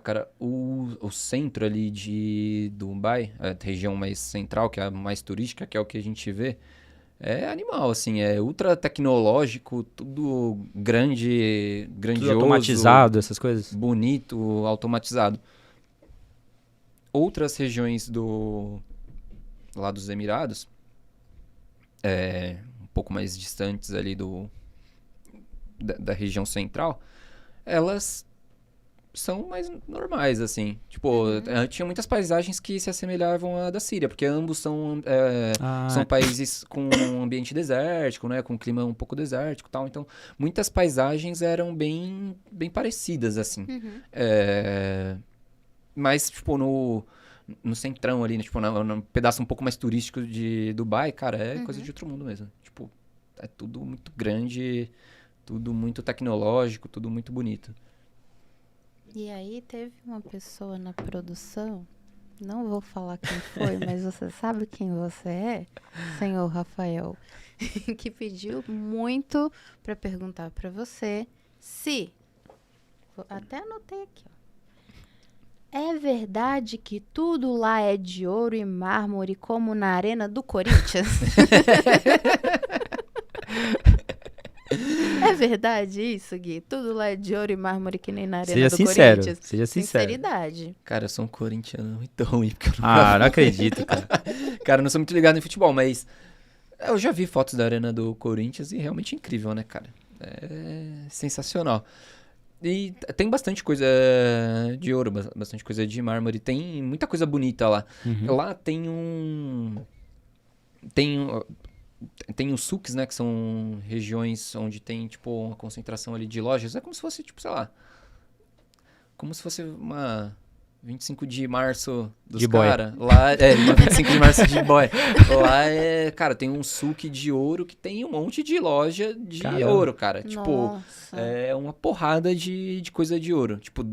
Cara, o centro ali de Dubai, a região mais central, que é a mais turística, que é o que a gente vê, é animal, assim, é ultra tecnológico, tudo grandioso. Tudo automatizado, essas coisas? Bonito, automatizado. Outras regiões lá dos Emirados, um pouco mais distantes ali da região central, elas são mais normais, assim. Tipo, tinha muitas paisagens que se assemelhavam à da Síria, porque ambos são países com um ambiente desértico, né? Com um clima um pouco desértico e tal. Então, muitas paisagens eram bem, bem parecidas, assim. Mas, tipo, no centrão ali, né? Tipo, no pedaço um pouco mais turístico de Dubai, cara, é coisa de outro mundo mesmo. Tipo, é tudo muito grande, tudo muito tecnológico, tudo muito bonito. E aí teve uma pessoa na produção, não vou falar quem foi, mas você sabe quem você é, senhor Rafael, que pediu muito para perguntar para você se, até anotei aqui, ó. É verdade que tudo lá é de ouro e mármore como na Arena do Corinthians? É verdade isso, Gui? Tudo lá é de ouro e mármore que nem na Arena do Corinthians? Seja sincero. Sinceridade. Cara, eu sou um corintiano muito ruim. Porque eu Não acredito, cara. Cara, eu não sou muito ligado em futebol, mas eu já vi fotos da Arena do Corinthians e realmente é incrível, né, cara? É sensacional. E tem bastante coisa de ouro, bastante coisa de mármore. Tem muita coisa bonita lá. Lá tem Tem os souks, né, que são regiões onde tem, tipo, uma concentração ali de lojas. É como se fosse, tipo, sei lá, como se fosse uma 25 de março dos caras. Lá, uma 25 de março de boy. Lá cara, tem um souk de ouro que tem um monte de loja de ouro, cara. Tipo, é uma porrada de coisa de ouro. Tipo,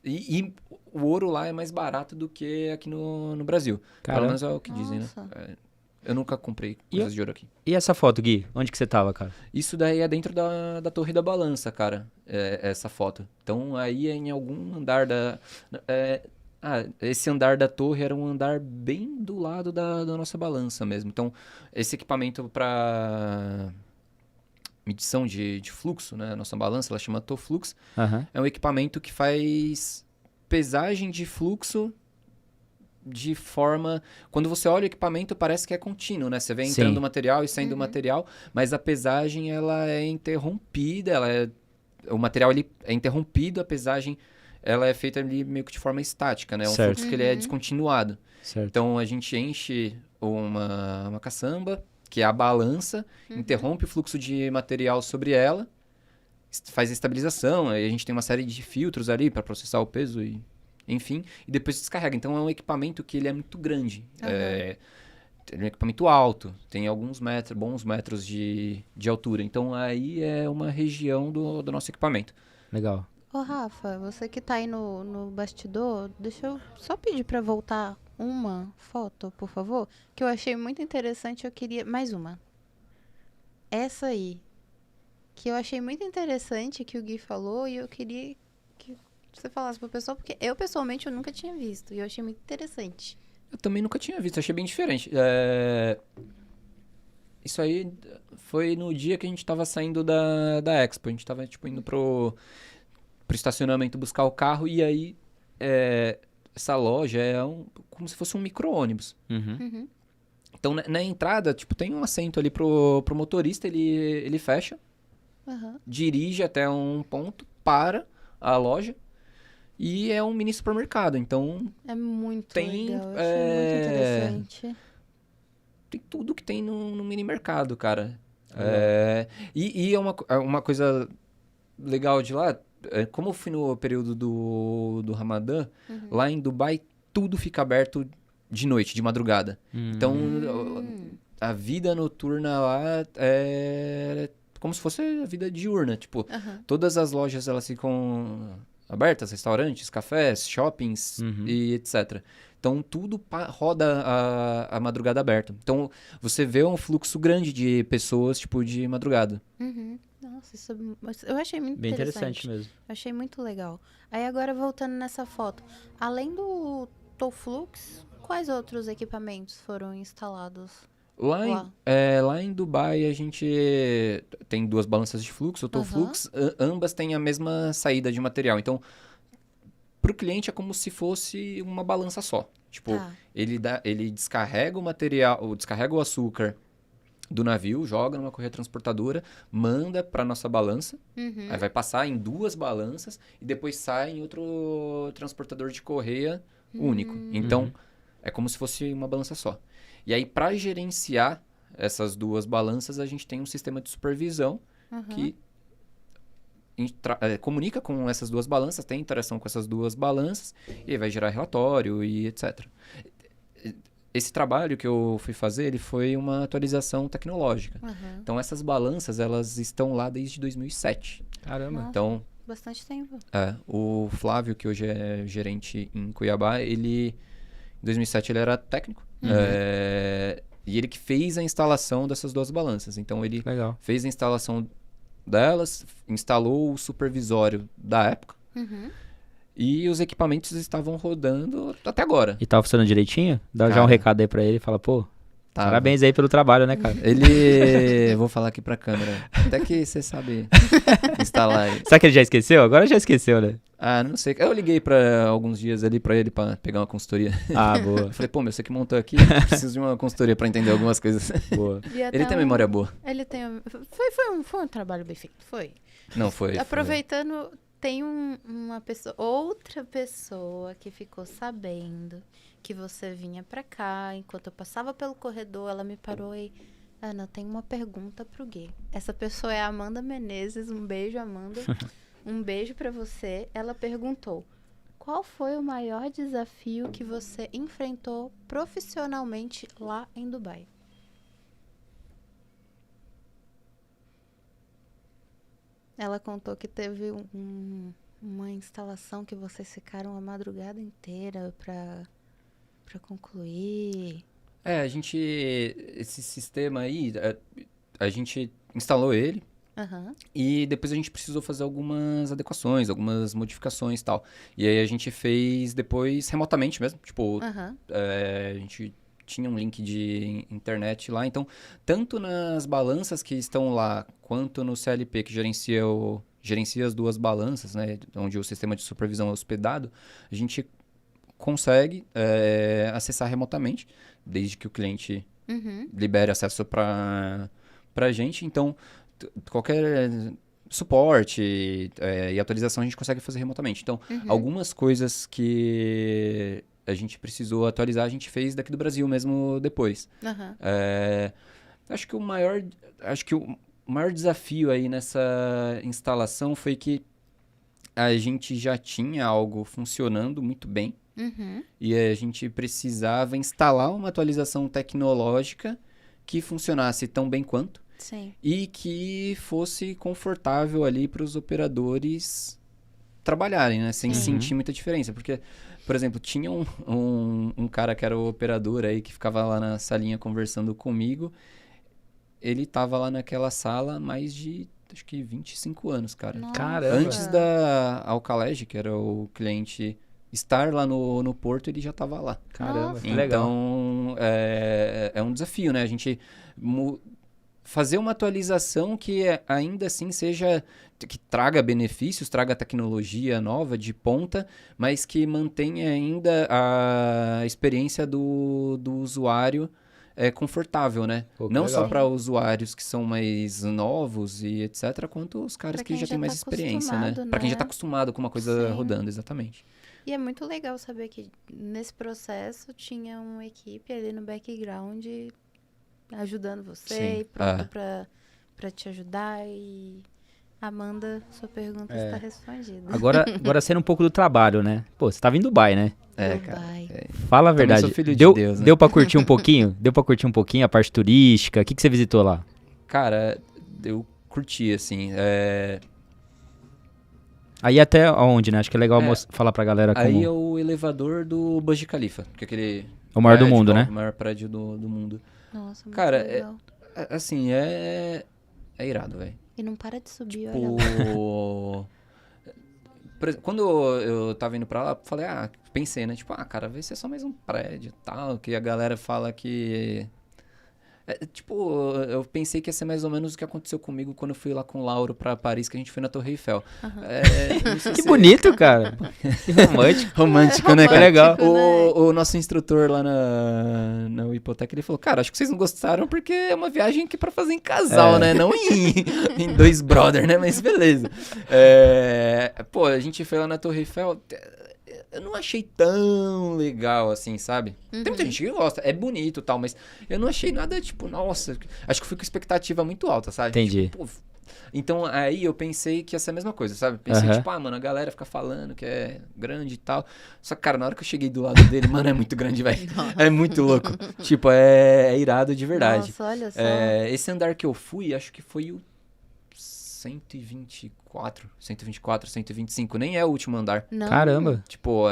e o ouro lá é mais barato do que aqui no Brasil. Pelo menos é o que dizem, né? Eu nunca comprei coisas de ouro aqui. E essa foto, Gui? Onde que você tava, cara? Isso daí é dentro da Torre da Balança, cara. Essa foto. Então, aí é em algum andar esse andar da torre era um andar bem do lado da nossa balança mesmo. Então, esse equipamento para medição de fluxo, né? A nossa balança, ela chama Toflux. É um equipamento que faz pesagem de fluxo de forma... Quando você olha o equipamento, parece que é contínuo, né? Você vê entrando material e saindo material, mas a pesagem, ela é interrompida, o material ele é interrompido, a pesagem ela é feita ali meio que de forma estática, né? É um fluxo que ele é descontinuado. Então, a gente enche uma caçamba, que é a balança, interrompe o fluxo de material sobre ela, faz a estabilização, aí a gente tem uma série de filtros ali para processar o peso e... Enfim, e depois descarrega. Então, é um equipamento que ele é muito grande. É um equipamento alto. Tem alguns bons metros de altura. Então, aí é uma região do nosso equipamento. Legal. Ô, Rafa, você que tá aí no bastidor, deixa eu só pedir pra voltar uma foto, por favor. Que eu achei muito interessante, eu queria... Mais uma. Essa aí. Que eu achei muito interessante, que o Gui falou, e eu queria... você falasse pro pessoal, porque eu, pessoalmente, eu nunca tinha visto. E eu achei muito interessante. Eu também nunca tinha visto, achei bem diferente. Isso aí foi no dia que a gente tava saindo da Expo. A gente tava, tipo, indo pro estacionamento buscar o carro. E aí, essa loja é como se fosse um micro-ônibus. Então, na entrada, tipo, tem um assento ali pro motorista. Ele fecha, dirige até um ponto, para a loja. E é um mini supermercado, então... É muito legal, eu achei muito interessante. Tem tudo que tem no mini mercado, cara. E é uma coisa legal de lá, como eu fui no período do Ramadã, lá em Dubai tudo fica aberto de noite, de madrugada. Então, a vida noturna lá é como se fosse a vida diurna. Tipo, todas as lojas elas ficam... abertas, restaurantes, cafés, shoppings e etc. Então, tudo roda a madrugada aberta. Então, você vê um fluxo grande de pessoas, tipo, de madrugada. Nossa, isso eu achei muito bem interessante mesmo. Achei muito legal. Aí, agora, voltando nessa foto. Além do Toflux, quais outros equipamentos foram instalados? Lá em Dubai, a gente tem 2 balanças de fluxo, o Toflux, ambas têm a mesma saída de material. Então, para o cliente é como se fosse uma balança só. Tipo, ele descarrega o material, descarrega o açúcar do navio, joga numa correia transportadora, manda para nossa balança, aí vai passar em 2 balanças e depois sai em outro transportador de correia único. Então, é como se fosse uma balança só. E aí, para gerenciar essas 2 balanças, a gente tem um sistema de supervisão que comunica com essas 2 balanças, tem interação com essas 2 balanças, e aí vai gerar relatório e etc. Esse trabalho que eu fui fazer, ele foi uma atualização tecnológica. Então, essas balanças, elas estão lá desde 2007. Caramba. Nossa, então, bastante tempo. o Flávio, que hoje é gerente em Cuiabá, em 2007 ele era técnico. E ele que fez a instalação dessas 2 balanças. Então, ele Legal. fez a instalação delas, instalou o supervisório da época. E os equipamentos estavam rodando até agora. E tava funcionando direitinho? Dá já um recado aí pra ele e fala, pô, parabéns aí pelo trabalho, né, cara? Vou falar aqui pra câmera. Até que você sabe instalar aí. Será que ele já esqueceu? Agora já esqueceu, né? Não sei. Eu liguei pra alguns dias ali pra ele pra pegar uma consultoria. Boa. Eu falei, pô, você que montou aqui, preciso de uma consultoria pra entender algumas coisas. Boa. Ele tem memória boa. Ele tem... Foi um trabalho bem feito, foi. Não, foi. Aproveitando, tem outra pessoa que ficou sabendo que você vinha pra cá. Enquanto eu passava pelo corredor, ela me parou e... Ana, eu tenho uma pergunta pro Gui. Essa pessoa é a Amanda Menezes. Um beijo, Amanda. Um beijo pra você. Ela perguntou: qual foi o maior desafio que você enfrentou profissionalmente lá em Dubai? Ela contou que teve uma instalação que vocês ficaram a madrugada inteira pra concluir. Esse sistema aí, a gente instalou ele. E depois a gente precisou fazer algumas adequações, algumas modificações e tal. E aí a gente fez depois remotamente mesmo. Tipo, a gente tinha um link de internet lá. Então, tanto nas balanças que estão lá, quanto no CLP que gerencia as 2 balanças, né? Onde o sistema de supervisão é hospedado, a gente consegue acessar remotamente, desde que o cliente libere acesso para a gente. Então, qualquer suporte e atualização a gente consegue fazer remotamente. Então, algumas coisas que a gente precisou atualizar, a gente fez daqui do Brasil mesmo depois. Acho que o maior desafio aí nessa instalação foi que a gente já tinha algo funcionando muito bem. E a gente precisava instalar uma atualização tecnológica que funcionasse tão bem quanto. Sim. E que fosse confortável ali para os operadores trabalharem, né? Sem sentir muita diferença. Porque, por exemplo, tinha um cara que era o operador aí, que ficava lá na salinha conversando comigo. Ele tava lá naquela sala há mais de, acho que 25 anos, cara. Nossa. Caramba. Antes da Alcalege, que era o cliente, estar lá no porto, ele já tava lá. Caramba, Nossa. que legal. Então, é um desafio, né? A gente fazer uma atualização que ainda assim que traga benefícios, traga tecnologia nova de ponta, mas que mantenha ainda a experiência do usuário confortável, né? Pô, que não legal. só para usuários que são mais novos e etc, quanto os caras Pra que quem já têm já mais tá experiência, né? acostumado, Para quem já né? tá acostumado com uma coisa Sim. rodando, exatamente. E é muito legal saber que nesse processo tinha uma equipe ali no background ajudando você Sim. e pronto pra te ajudar. E Amanda, sua pergunta está respondida. Agora sendo um pouco do trabalho, né? Pô, você tava em Dubai, né? Cara. Dubai. Fala a Também verdade. sou filho de Deu, Deus, né? deu pra curtir um pouquinho? Deu pra curtir um pouquinho a parte turística? O que você visitou lá? Cara, eu curti, assim. Aí até onde, né? Acho que é legal falar pra galera como... Aí é o elevador do Burj Khalifa, que é aquele... O maior do prédio, mundo, né? O maior prédio do mundo. Nossa, muito Cara, legal. assim, é irado, velho. E não para de subir, olha. Por exemplo, quando eu tava indo pra lá, falei, pensei, né? Tipo, cara, vai ser só mais um prédio e tal, que a galera fala que Tipo, eu pensei que ia ser mais ou menos o que aconteceu comigo quando eu fui lá com o Lauro pra Paris, que a gente foi na Torre Eiffel. Não sei Que se- bonito, cara. Que romântico. Romântico, né, Foi cara? legal. O nosso instrutor lá na Hipoteca, ele falou, cara, acho que vocês não gostaram porque é uma viagem que é pra fazer em casal, né? Não em dois brother, né? Mas beleza. Pô, a gente foi lá na Torre Eiffel, eu não achei tão legal assim, sabe? Tem muita gente que gosta, é bonito e tal, mas eu não achei nada, tipo, nossa, acho que fui com expectativa muito alta, sabe? Entendi. Tipo, pô, então aí eu pensei que ia ser a mesma coisa, sabe? Pensei, Aham. tipo, mano, a galera fica falando que é grande e tal. Só que, cara, na hora que eu cheguei do lado dele, mano, é muito grande, velho. É muito louco. Tipo, é irado de verdade. Nossa, olha só. Esse andar que eu fui, acho que foi o 124, 125, nem é o último andar. Não. Caramba. Tipo,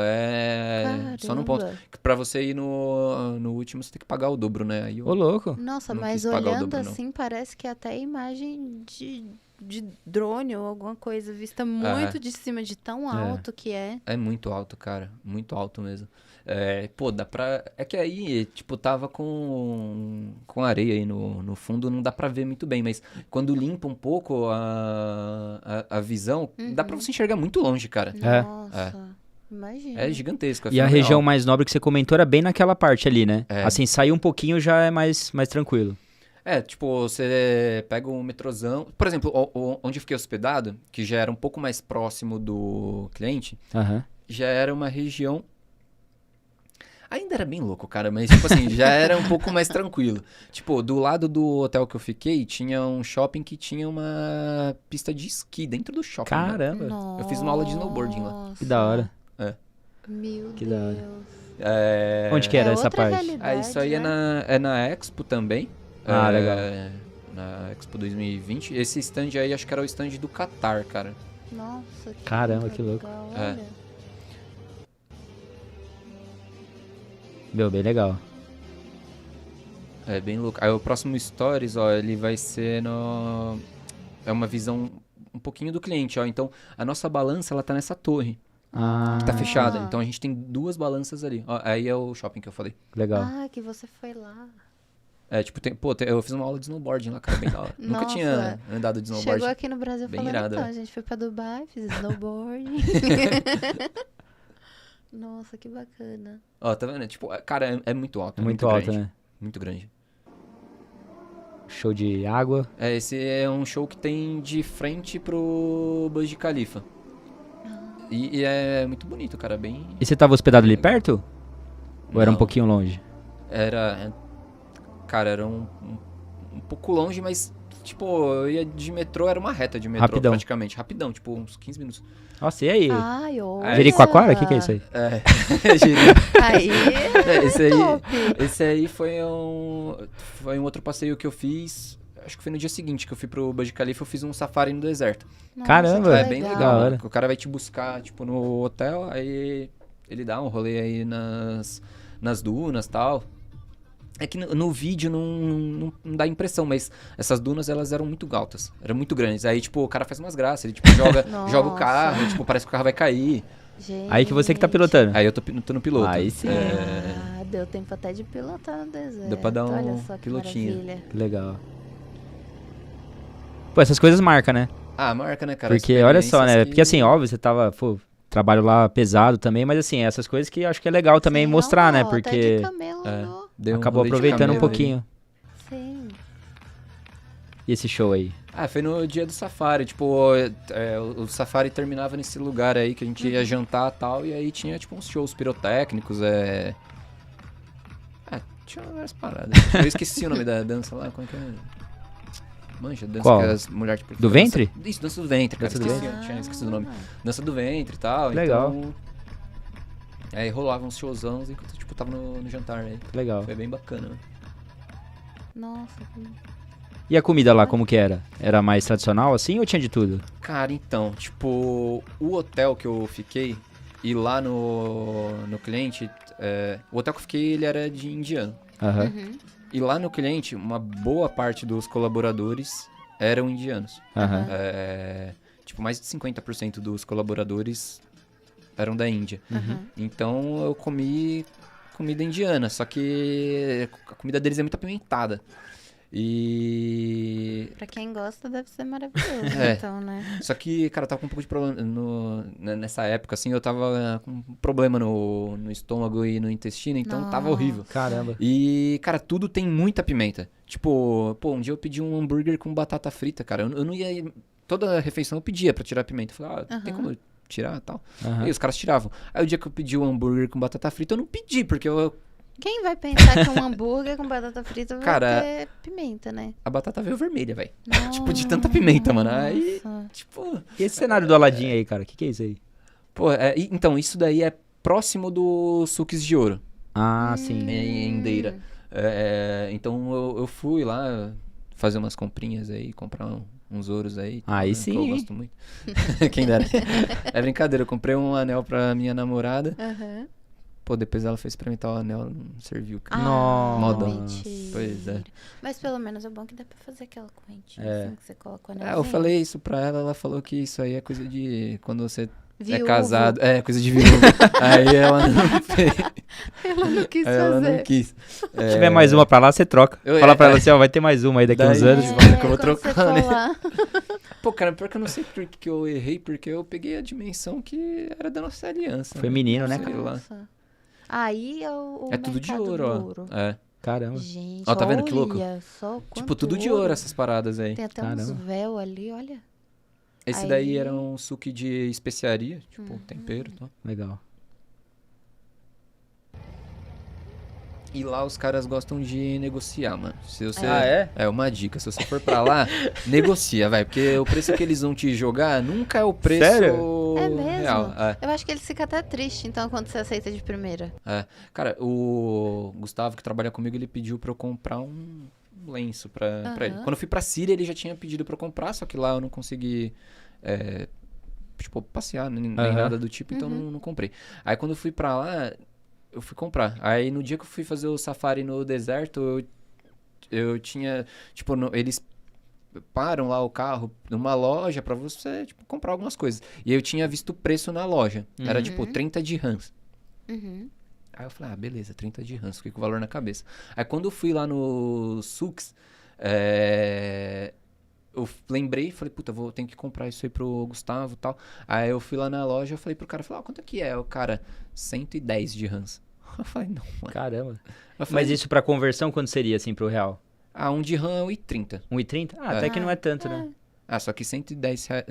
só no ponto. Caramba. Que pra você ir no último, você tem que pagar o dobro, né? Aí eu Ô, louco. Nossa, Não mas quis pagar o olhando dobro, não. assim, parece que é até imagem de drone ou alguma coisa vista muito de cima de tão alto que é. É muito alto, cara. Muito alto mesmo. Pô, dá pra... É que aí, tipo, tava com areia aí no fundo, não dá pra ver muito bem. Mas quando limpa um pouco a visão, dá pra você enxergar muito longe, cara. Nossa, imagina. É gigantesco. E a fenomenal. região mais nobre que você comentou era bem naquela parte ali, né? É. Assim, sair um pouquinho já é mais tranquilo. Tipo, você pega um metrozão... Por exemplo, onde eu fiquei hospedado, que já era um pouco mais próximo do cliente, Aham. já era uma região... Ainda era bem louco, cara, mas, tipo assim, já era um pouco mais tranquilo. Tipo, do lado do hotel que eu fiquei, tinha um shopping que tinha uma pista de esqui dentro do shopping. né? Caramba. Eu fiz uma aula de snowboarding lá. Que da hora. Meu Que da hora. Deus. Onde que era É essa outra parte? realidade, Isso aí né? é na Expo também. Ah, legal. Na Expo 2020. Esse stand aí, acho que era o stand do Qatar, cara. Nossa, que Caramba, que louco. legal, É. olha. Meu, bem legal. É bem louco. Aí o próximo Stories, ó, ele vai ser no... É uma visão um pouquinho do cliente, ó. Então, a nossa balança, ela tá nessa torre, Ah, que tá fechada. Então, a gente tem duas balanças ali. Ó, aí é o shopping que eu falei. legal. Ah, que você foi lá. Eu fiz uma aula de snowboarding lá, cara, bem da hora. Nunca Nossa. tinha andado de snowboard. Chegou aqui no Brasil Bem falando, irado, então, né? a gente foi pra Dubai, fiz snowboarding. Nossa, que bacana. Ó, tá vendo? Tipo, cara, é muito alto. É muito alto, grande. né? Muito grande. Show de água. Esse é um show que tem de frente pro Burj Khalifa. E é muito bonito, cara, bem... E você tava hospedado ali perto? Ou era um Não. pouquinho longe? Cara, era um pouco longe, mas, tipo, eu ia de metrô, era uma reta de metrô, Rapidão. praticamente. Rapidão, tipo, uns 15 minutos. Nossa, e aí? Ai, olha. Jericoacoara? O que é isso aí? Aí, esse aí, top. esse aí foi um outro passeio que eu fiz, acho que foi no dia seguinte que eu fui pro Burj Khalifa, eu fiz um safari no deserto. Nossa, Caramba. que É bem Da legal, hora. né? O cara vai te buscar, tipo, no hotel, aí ele dá um rolê aí nas dunas e tal. É que no vídeo não dá impressão, mas essas dunas, elas eram muito altas, eram muito grandes. Aí, tipo, o cara faz umas graças, ele, tipo, joga o carro, tipo, parece que o carro vai cair. Gente. Aí que você que tá pilotando. Aí eu tô no piloto. Aí sim. Ah, deu tempo até de pilotar no deserto. Deu pra dar um Olha só que pilotinho. maravilha. Que legal. Pô, essas coisas marcam, né? Ah, marca, né, cara? Porque, olha só, né? Experiências Porque assim, óbvio, você tava, trabalho lá pesado também, mas assim, essas coisas que eu acho que é legal também Sim, mostrar, né? não, até de Porque camelo andou. deu um acabou rolê de aproveitando um camelo aí. pouquinho. Sim. E esse show aí? Ah, foi no dia do safari, tipo, o safari terminava nesse lugar aí que a gente ia jantar e tal, e aí tinha, tipo, uns shows pirotécnicos, tinha várias paradas. Eu esqueci o nome da dança lá, como é que é? Manja, dança Qual? que as mulheres... Tipo, Do ventre? Isso, dança do ventre, cara, Dança do esqueci, tinha esquecido o nome. Dança do ventre e tal, Legal. então... Aí rolava uns showzãos enquanto, tipo, tava no jantar aí. Legal. É. Foi bem bacana, né? Nossa. E a comida lá, como que era? Era mais tradicional assim ou tinha de tudo? Cara, então, tipo, o hotel que eu fiquei e lá no cliente, o hotel que eu fiquei, ele era de indiano. Aham. Uhum. E lá no cliente, uma boa parte dos colaboradores eram indianos. Aham. Tipo, mais de 50% dos colaboradores eram da Índia. Uhum. Então eu comi comida indiana, só que a comida deles é muito apimentada. E... Pra quem gosta, deve ser maravilhoso, então, né? Só que, cara, eu tava com um pouco de problema nessa época, assim, eu tava com um problema no estômago e no intestino, então tava horrível. Caramba. E, cara, tudo tem muita pimenta. Tipo, pô, um dia eu pedi um hambúrguer com batata frita, cara. Eu não ia... Toda refeição eu pedia pra tirar a pimenta. Eu falei, tem como eu tirar e tal? E os caras tiravam. Aí o dia que eu pedi o hambúrguer com batata frita, eu não pedi, porque eu... Quem vai pensar que um hambúrguer com batata frita vai ter pimenta, né? A batata veio vermelha, velho. Tipo, de tanta pimenta, mano. Aí, tipo... E esse cenário do Aladim aí, cara? O que é isso aí? Pô, então, isso daí é próximo do Suques de Ouro. Ah, sim. Em Deira. Então, eu fui lá fazer umas comprinhas aí, comprar uns ouros aí. Aí Que eu sim. gosto muito. Quem dera. É brincadeira, eu comprei um anel pra minha namorada. Pô, depois ela foi experimentar o anel, não serviu, cara. Nossa. Mentira. Pois é. Mas pelo menos é bom que dá pra fazer aquela correntinha assim que você coloca o anelzinho. Eu falei isso pra ela falou que isso aí é coisa de... Quando você Viúvo. é casado. É, coisa de viúva. Aí ela não fez. Ela não quis Aí ela fazer. não quis. Se tiver mais uma pra lá, você troca. Fala pra ela assim, ó, vai ter mais uma aí daqui uns anos. que eu vou quando trocar, você for né? lá. Pô, cara, pior que eu não sei por que eu errei, porque eu peguei a dimensão que era da nossa aliança. Feminino, né, Sei cara? lá. Nossa. Aí é o É tudo de mercado ouro, do ó. ouro. É. Caramba. Gente, Ó, tá vendo que louco? olha só Tipo, quanto tudo de ouro essas paradas aí. Tem até Caramba. uns véu ali, olha. Esse Aí- daí era um suco de especiaria, tipo, tempero e tal. Legal. E lá os caras gostam de negociar, mano. Se você... Ah, é? É uma dica. Se você for pra lá, negocia, vai. Porque o preço que eles vão te jogar nunca é o preço Sério? É mesmo? real. Eu acho que ele fica até triste, então, quando você aceita de primeira. Cara, o Gustavo, que trabalha comigo, ele pediu pra eu comprar um lenço pra ele. Quando eu fui pra Síria, ele já tinha pedido pra eu comprar, só que lá eu não consegui, tipo, passear, nem nada do tipo, então não comprei. Aí quando eu fui pra lá, eu fui comprar. Aí no dia que eu fui fazer o safari no deserto, eu tinha, tipo, eles param lá o carro numa loja pra você, tipo, comprar algumas coisas. E eu tinha visto o preço na loja. Era, tipo, 30 dirhams. Aí eu falei, beleza, 30 dirhams. Fiquei com o valor na cabeça. Aí quando eu fui lá no Souks, eu lembrei, falei, puta, tenho que comprar isso aí pro Gustavo e tal. Aí eu fui lá na loja, eu falei pro cara, quanto é que é? O cara, 110 dirhams. Eu falei, não, mano. Caramba. Eu falei, Mas isso pra conversão, quanto seria, assim, pro real? um dirham é 1,30. 1,30? Ah, até que não é tanto, né? Só que 110 reais,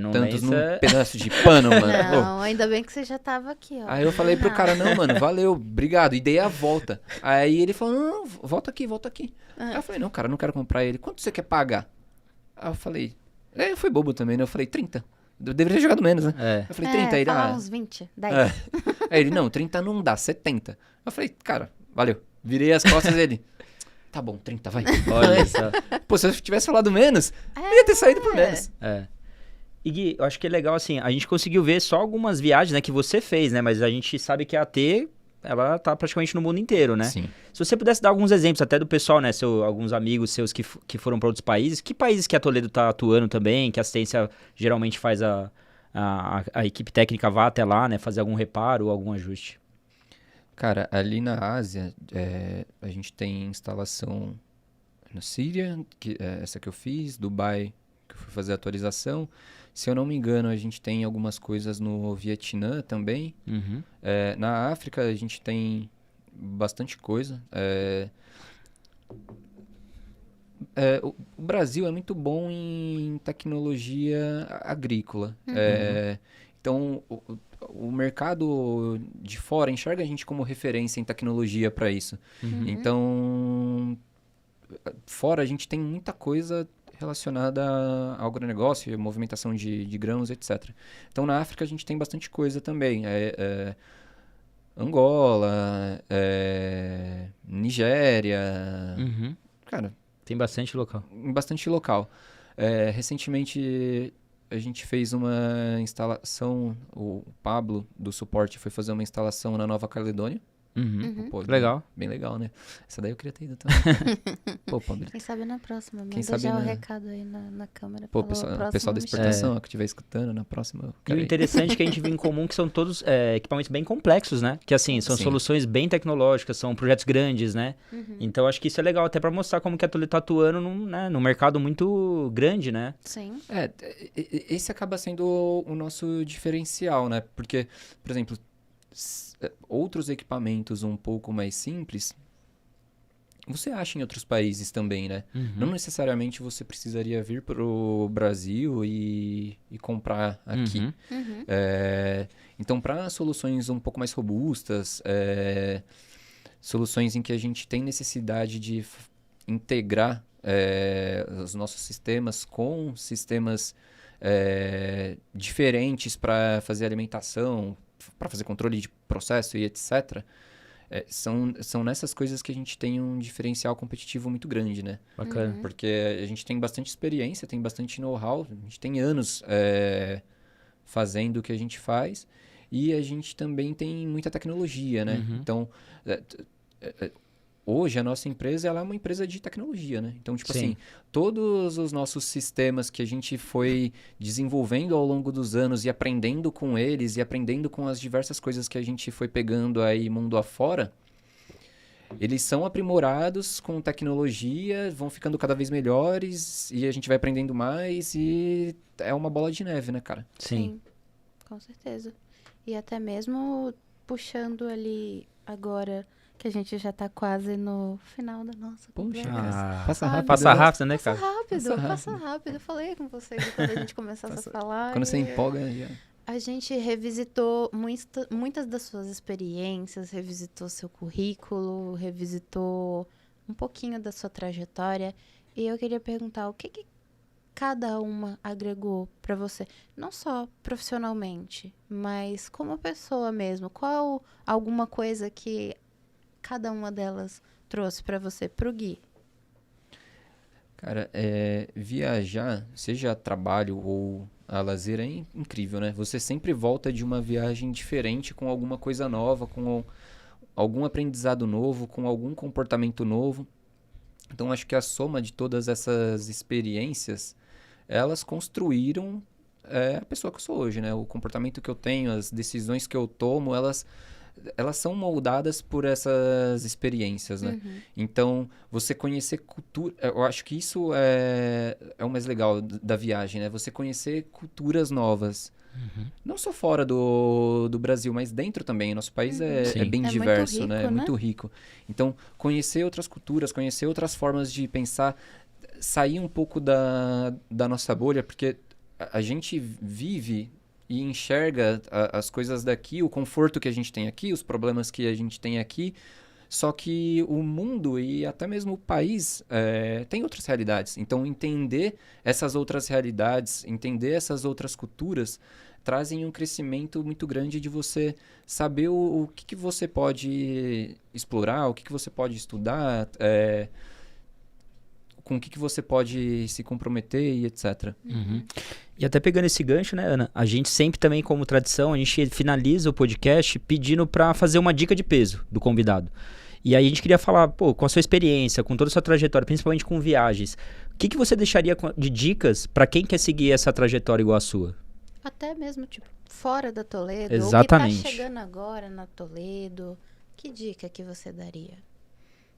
não tantos num lença- pedaço de pano, mano. Pô. Não, ainda bem que você já tava aqui, ó. Aí eu falei pro cara, não, mano, valeu, obrigado. E dei a volta. Aí ele falou, não, volta aqui. Aí eu falei, não, cara, não quero comprar ele. Quanto você quer pagar? Aí eu falei, eu fui bobo também, né? Eu falei, 30. Eu deveria ter jogado menos, né? É. Eu falei, 30. Aí falar uns 20, 10. Aí ele, não, 30 não dá, 70. Eu falei, cara, valeu. Virei as costas dele. Tá bom, 30, vai. Olha só. Pô, se eu tivesse falado menos, eu ia ter saído por menos. É. E Gui, eu acho que é legal, assim, a gente conseguiu ver só algumas viagens, né, que você fez, né? Mas a gente sabe que a AT, ela tá praticamente no mundo inteiro, né? Sim. Se você pudesse dar alguns exemplos até do pessoal, né, alguns amigos seus que foram para outros países, que países que a Toledo tá atuando também, que a assistência geralmente faz a equipe técnica vá até lá, né, fazer algum reparo ou algum ajuste? Cara, ali na Ásia, a gente tem instalação na Síria, essa que eu fiz, Dubai, que eu fui fazer a atualização. Se eu não me engano, a gente tem algumas coisas no Vietnã também. Na África, a gente tem bastante coisa. O Brasil é muito bom em tecnologia agrícola. Então, o mercado de fora enxerga a gente como referência em tecnologia para isso. Então, fora a gente tem muita coisa relacionada ao agronegócio, movimentação de grãos, etc. Então, na África a gente tem bastante coisa também. Angola, Nigéria, cara, Tem bastante local. em bastante local. Recentemente a gente fez uma instalação, o Pablo do suporte foi fazer uma instalação na Nova Caledônia. Pô, Legal. Bem legal, né? Essa daí eu queria ter ido também. Pô, Pablito. Quem sabe na próxima. Manda Quem sabe já o na- recado aí na câmera. Pô, falou, pessoal da próximo me exportação, que estiver escutando, na próxima... eu E quero o ir. interessante é que a gente vê em comum que são todos equipamentos bem complexos, né? Que assim, são Sim. soluções bem tecnológicas, são projetos grandes, né? Então acho que isso é legal até pra mostrar como que a Toledo tá atuando num mercado muito grande, né? Sim. Esse acaba sendo o nosso diferencial, né? Porque, por exemplo, outros equipamentos um pouco mais simples, você acha em outros países também, né? Não necessariamente você precisaria vir para o Brasil e comprar aqui. Então, para soluções um pouco mais robustas, soluções em que a gente tem necessidade de integrar os nossos sistemas com sistemas diferentes para fazer alimentação, para fazer controle de processo e etc., são nessas coisas que a gente tem um diferencial competitivo muito grande, né? Bacana. Porque a gente tem bastante experiência, tem bastante know-how, a gente tem anos fazendo o que a gente faz e a gente também tem muita tecnologia, né? Então, hoje a nossa empresa ela é uma empresa de tecnologia, né? Então, tipo Sim. assim, todos os nossos sistemas que a gente foi desenvolvendo ao longo dos anos e aprendendo com eles e aprendendo com as diversas coisas que a gente foi pegando aí mundo afora, eles são aprimorados com tecnologia, vão ficando cada vez melhores e a gente vai aprendendo mais e é uma bola de neve, né, cara? Sim. Com certeza. E até mesmo puxando ali agora que a gente já tá quase no final da nossa Poxa, conversa. cara. Passa rápido. Passa rápido, né, Passa cara? rápido, Passa passa rápido. Eu falei com vocês quando a gente começasse a falar. Quando você e empolga, já... A gente revisitou muitas das suas experiências, revisitou seu currículo, revisitou um pouquinho da sua trajetória. E eu queria perguntar o que cada uma agregou para você, não só profissionalmente, mas como pessoa mesmo. Qual alguma coisa que cada uma delas trouxe para você, pro Gui? Cara, viajar, seja a trabalho ou a lazer, é incrível, né? Você sempre volta de uma viagem diferente, com alguma coisa nova, com algum aprendizado novo, com algum comportamento novo. Então, acho que a soma de todas essas experiências, elas construíram a pessoa que eu sou hoje, né? O comportamento que eu tenho, as decisões que eu tomo, elas são moldadas por essas experiências, né? Então, você conhecer cultura... Eu acho que isso é o mais legal da viagem, né? Você conhecer culturas novas. Não só fora do Brasil, mas dentro também. Nosso país é bem diverso, muito rico, né? É muito rico. Então, conhecer outras culturas, conhecer outras formas de pensar, sair um pouco da nossa bolha, porque a gente vive e enxerga as coisas daqui, o conforto que a gente tem aqui, os problemas que a gente tem aqui, só que o mundo e até mesmo o país tem outras realidades. Então, entender essas outras realidades, entender essas outras culturas, trazem um crescimento muito grande de você saber o que você pode explorar, o que você pode estudar, com o que você pode se comprometer e etc. E até pegando esse gancho, né, Ana? A gente sempre também, como tradição, a gente finaliza o podcast pedindo pra fazer uma dica de peso do convidado. E aí a gente queria falar, pô, com a sua experiência, com toda a sua trajetória, principalmente com viagens, o que você deixaria de dicas pra quem quer seguir essa trajetória igual a sua? Até mesmo, tipo, fora da Toledo. Exatamente. Ou que tá chegando agora na Toledo. Que dica que você daria?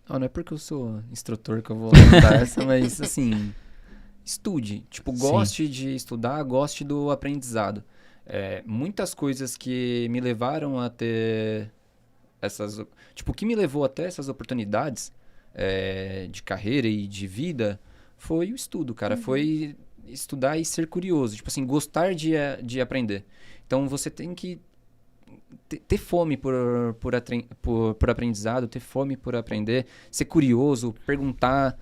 Não é porque eu sou instrutor que eu vou dar essa, mas assim, estude. Tipo, goste de estudar, goste do aprendizado. Muitas coisas que me levaram a ter essas... Tipo, o que me levou até essas oportunidades de carreira e de vida foi o estudo, cara. Foi estudar e ser curioso. Tipo assim, gostar de aprender. Então, você tem que ter fome por aprendizado, ter fome por aprender, ser curioso, perguntar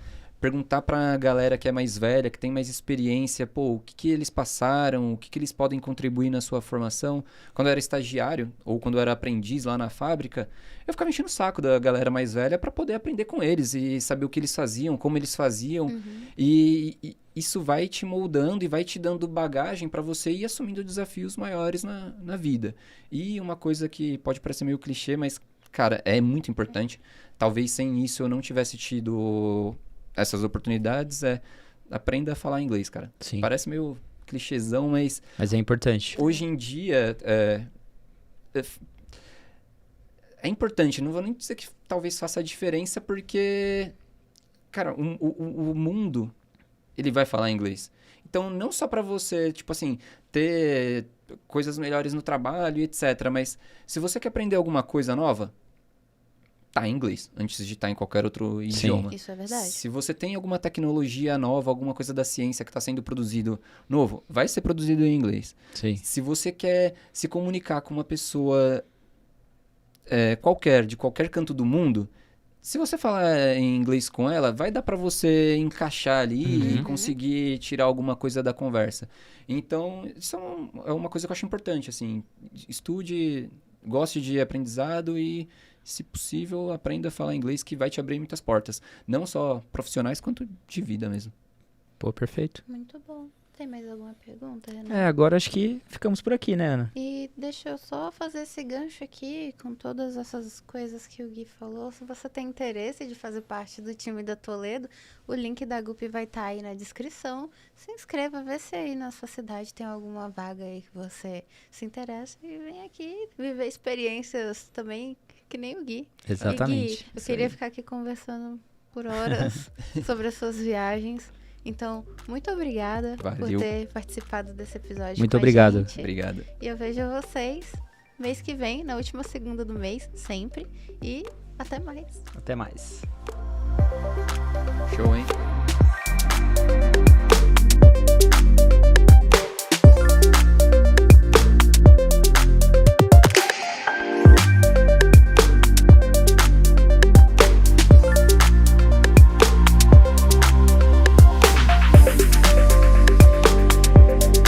pra galera que é mais velha, que tem mais experiência, pô, o que eles passaram, o que eles podem contribuir na sua formação. Quando eu era estagiário, ou quando eu era aprendiz lá na fábrica, eu ficava enchendo o saco da galera mais velha pra poder aprender com eles e saber o que eles faziam, como eles faziam. E isso vai te moldando e vai te dando bagagem pra você ir assumindo desafios maiores na vida. E uma coisa que pode parecer meio clichê, mas cara, é muito importante. Talvez sem isso eu não tivesse tido essas oportunidades. Aprenda a falar inglês, cara. Sim. Parece meio clichêzão, mas é importante. Hoje em dia é importante. Não vou nem dizer que talvez faça a diferença, porque, cara, o mundo, ele vai falar inglês. Então, não só pra você, tipo assim, ter coisas melhores no trabalho, etc. Mas se você quer aprender alguma coisa nova, tá em inglês, antes de estar em qualquer outro idioma. Isso é verdade. Se você tem alguma tecnologia nova, alguma coisa da ciência que está sendo produzido novo, vai ser produzido em inglês. Sim. Se você quer se comunicar com uma pessoa qualquer, de qualquer canto do mundo, se você falar em inglês com ela, vai dar para você encaixar ali e conseguir tirar alguma coisa da conversa. Então, isso é uma coisa que eu acho importante, assim. Estude, goste de aprendizado e, se possível, aprenda a falar inglês, que vai te abrir muitas portas. Não só profissionais, quanto de vida mesmo. Pô, perfeito. Muito bom. Tem mais alguma pergunta, Renan? Agora acho que ficamos por aqui, né, Ana? E deixa eu só fazer esse gancho aqui com todas essas coisas que o Gui falou. Se você tem interesse de fazer parte do time da Toledo, o link da GUP vai estar aí na descrição. Se inscreva, vê se aí na sua cidade tem alguma vaga aí que você se interessa e vem aqui viver experiências também que nem o Gui. Exatamente. E Gui, eu queria ficar aqui conversando por horas sobre as suas viagens. Então, muito obrigada por ter participado desse episódio. Muito obrigado. Gente. Obrigado. E eu vejo vocês mês que vem, na última segunda do mês, sempre. E até mais. Até mais.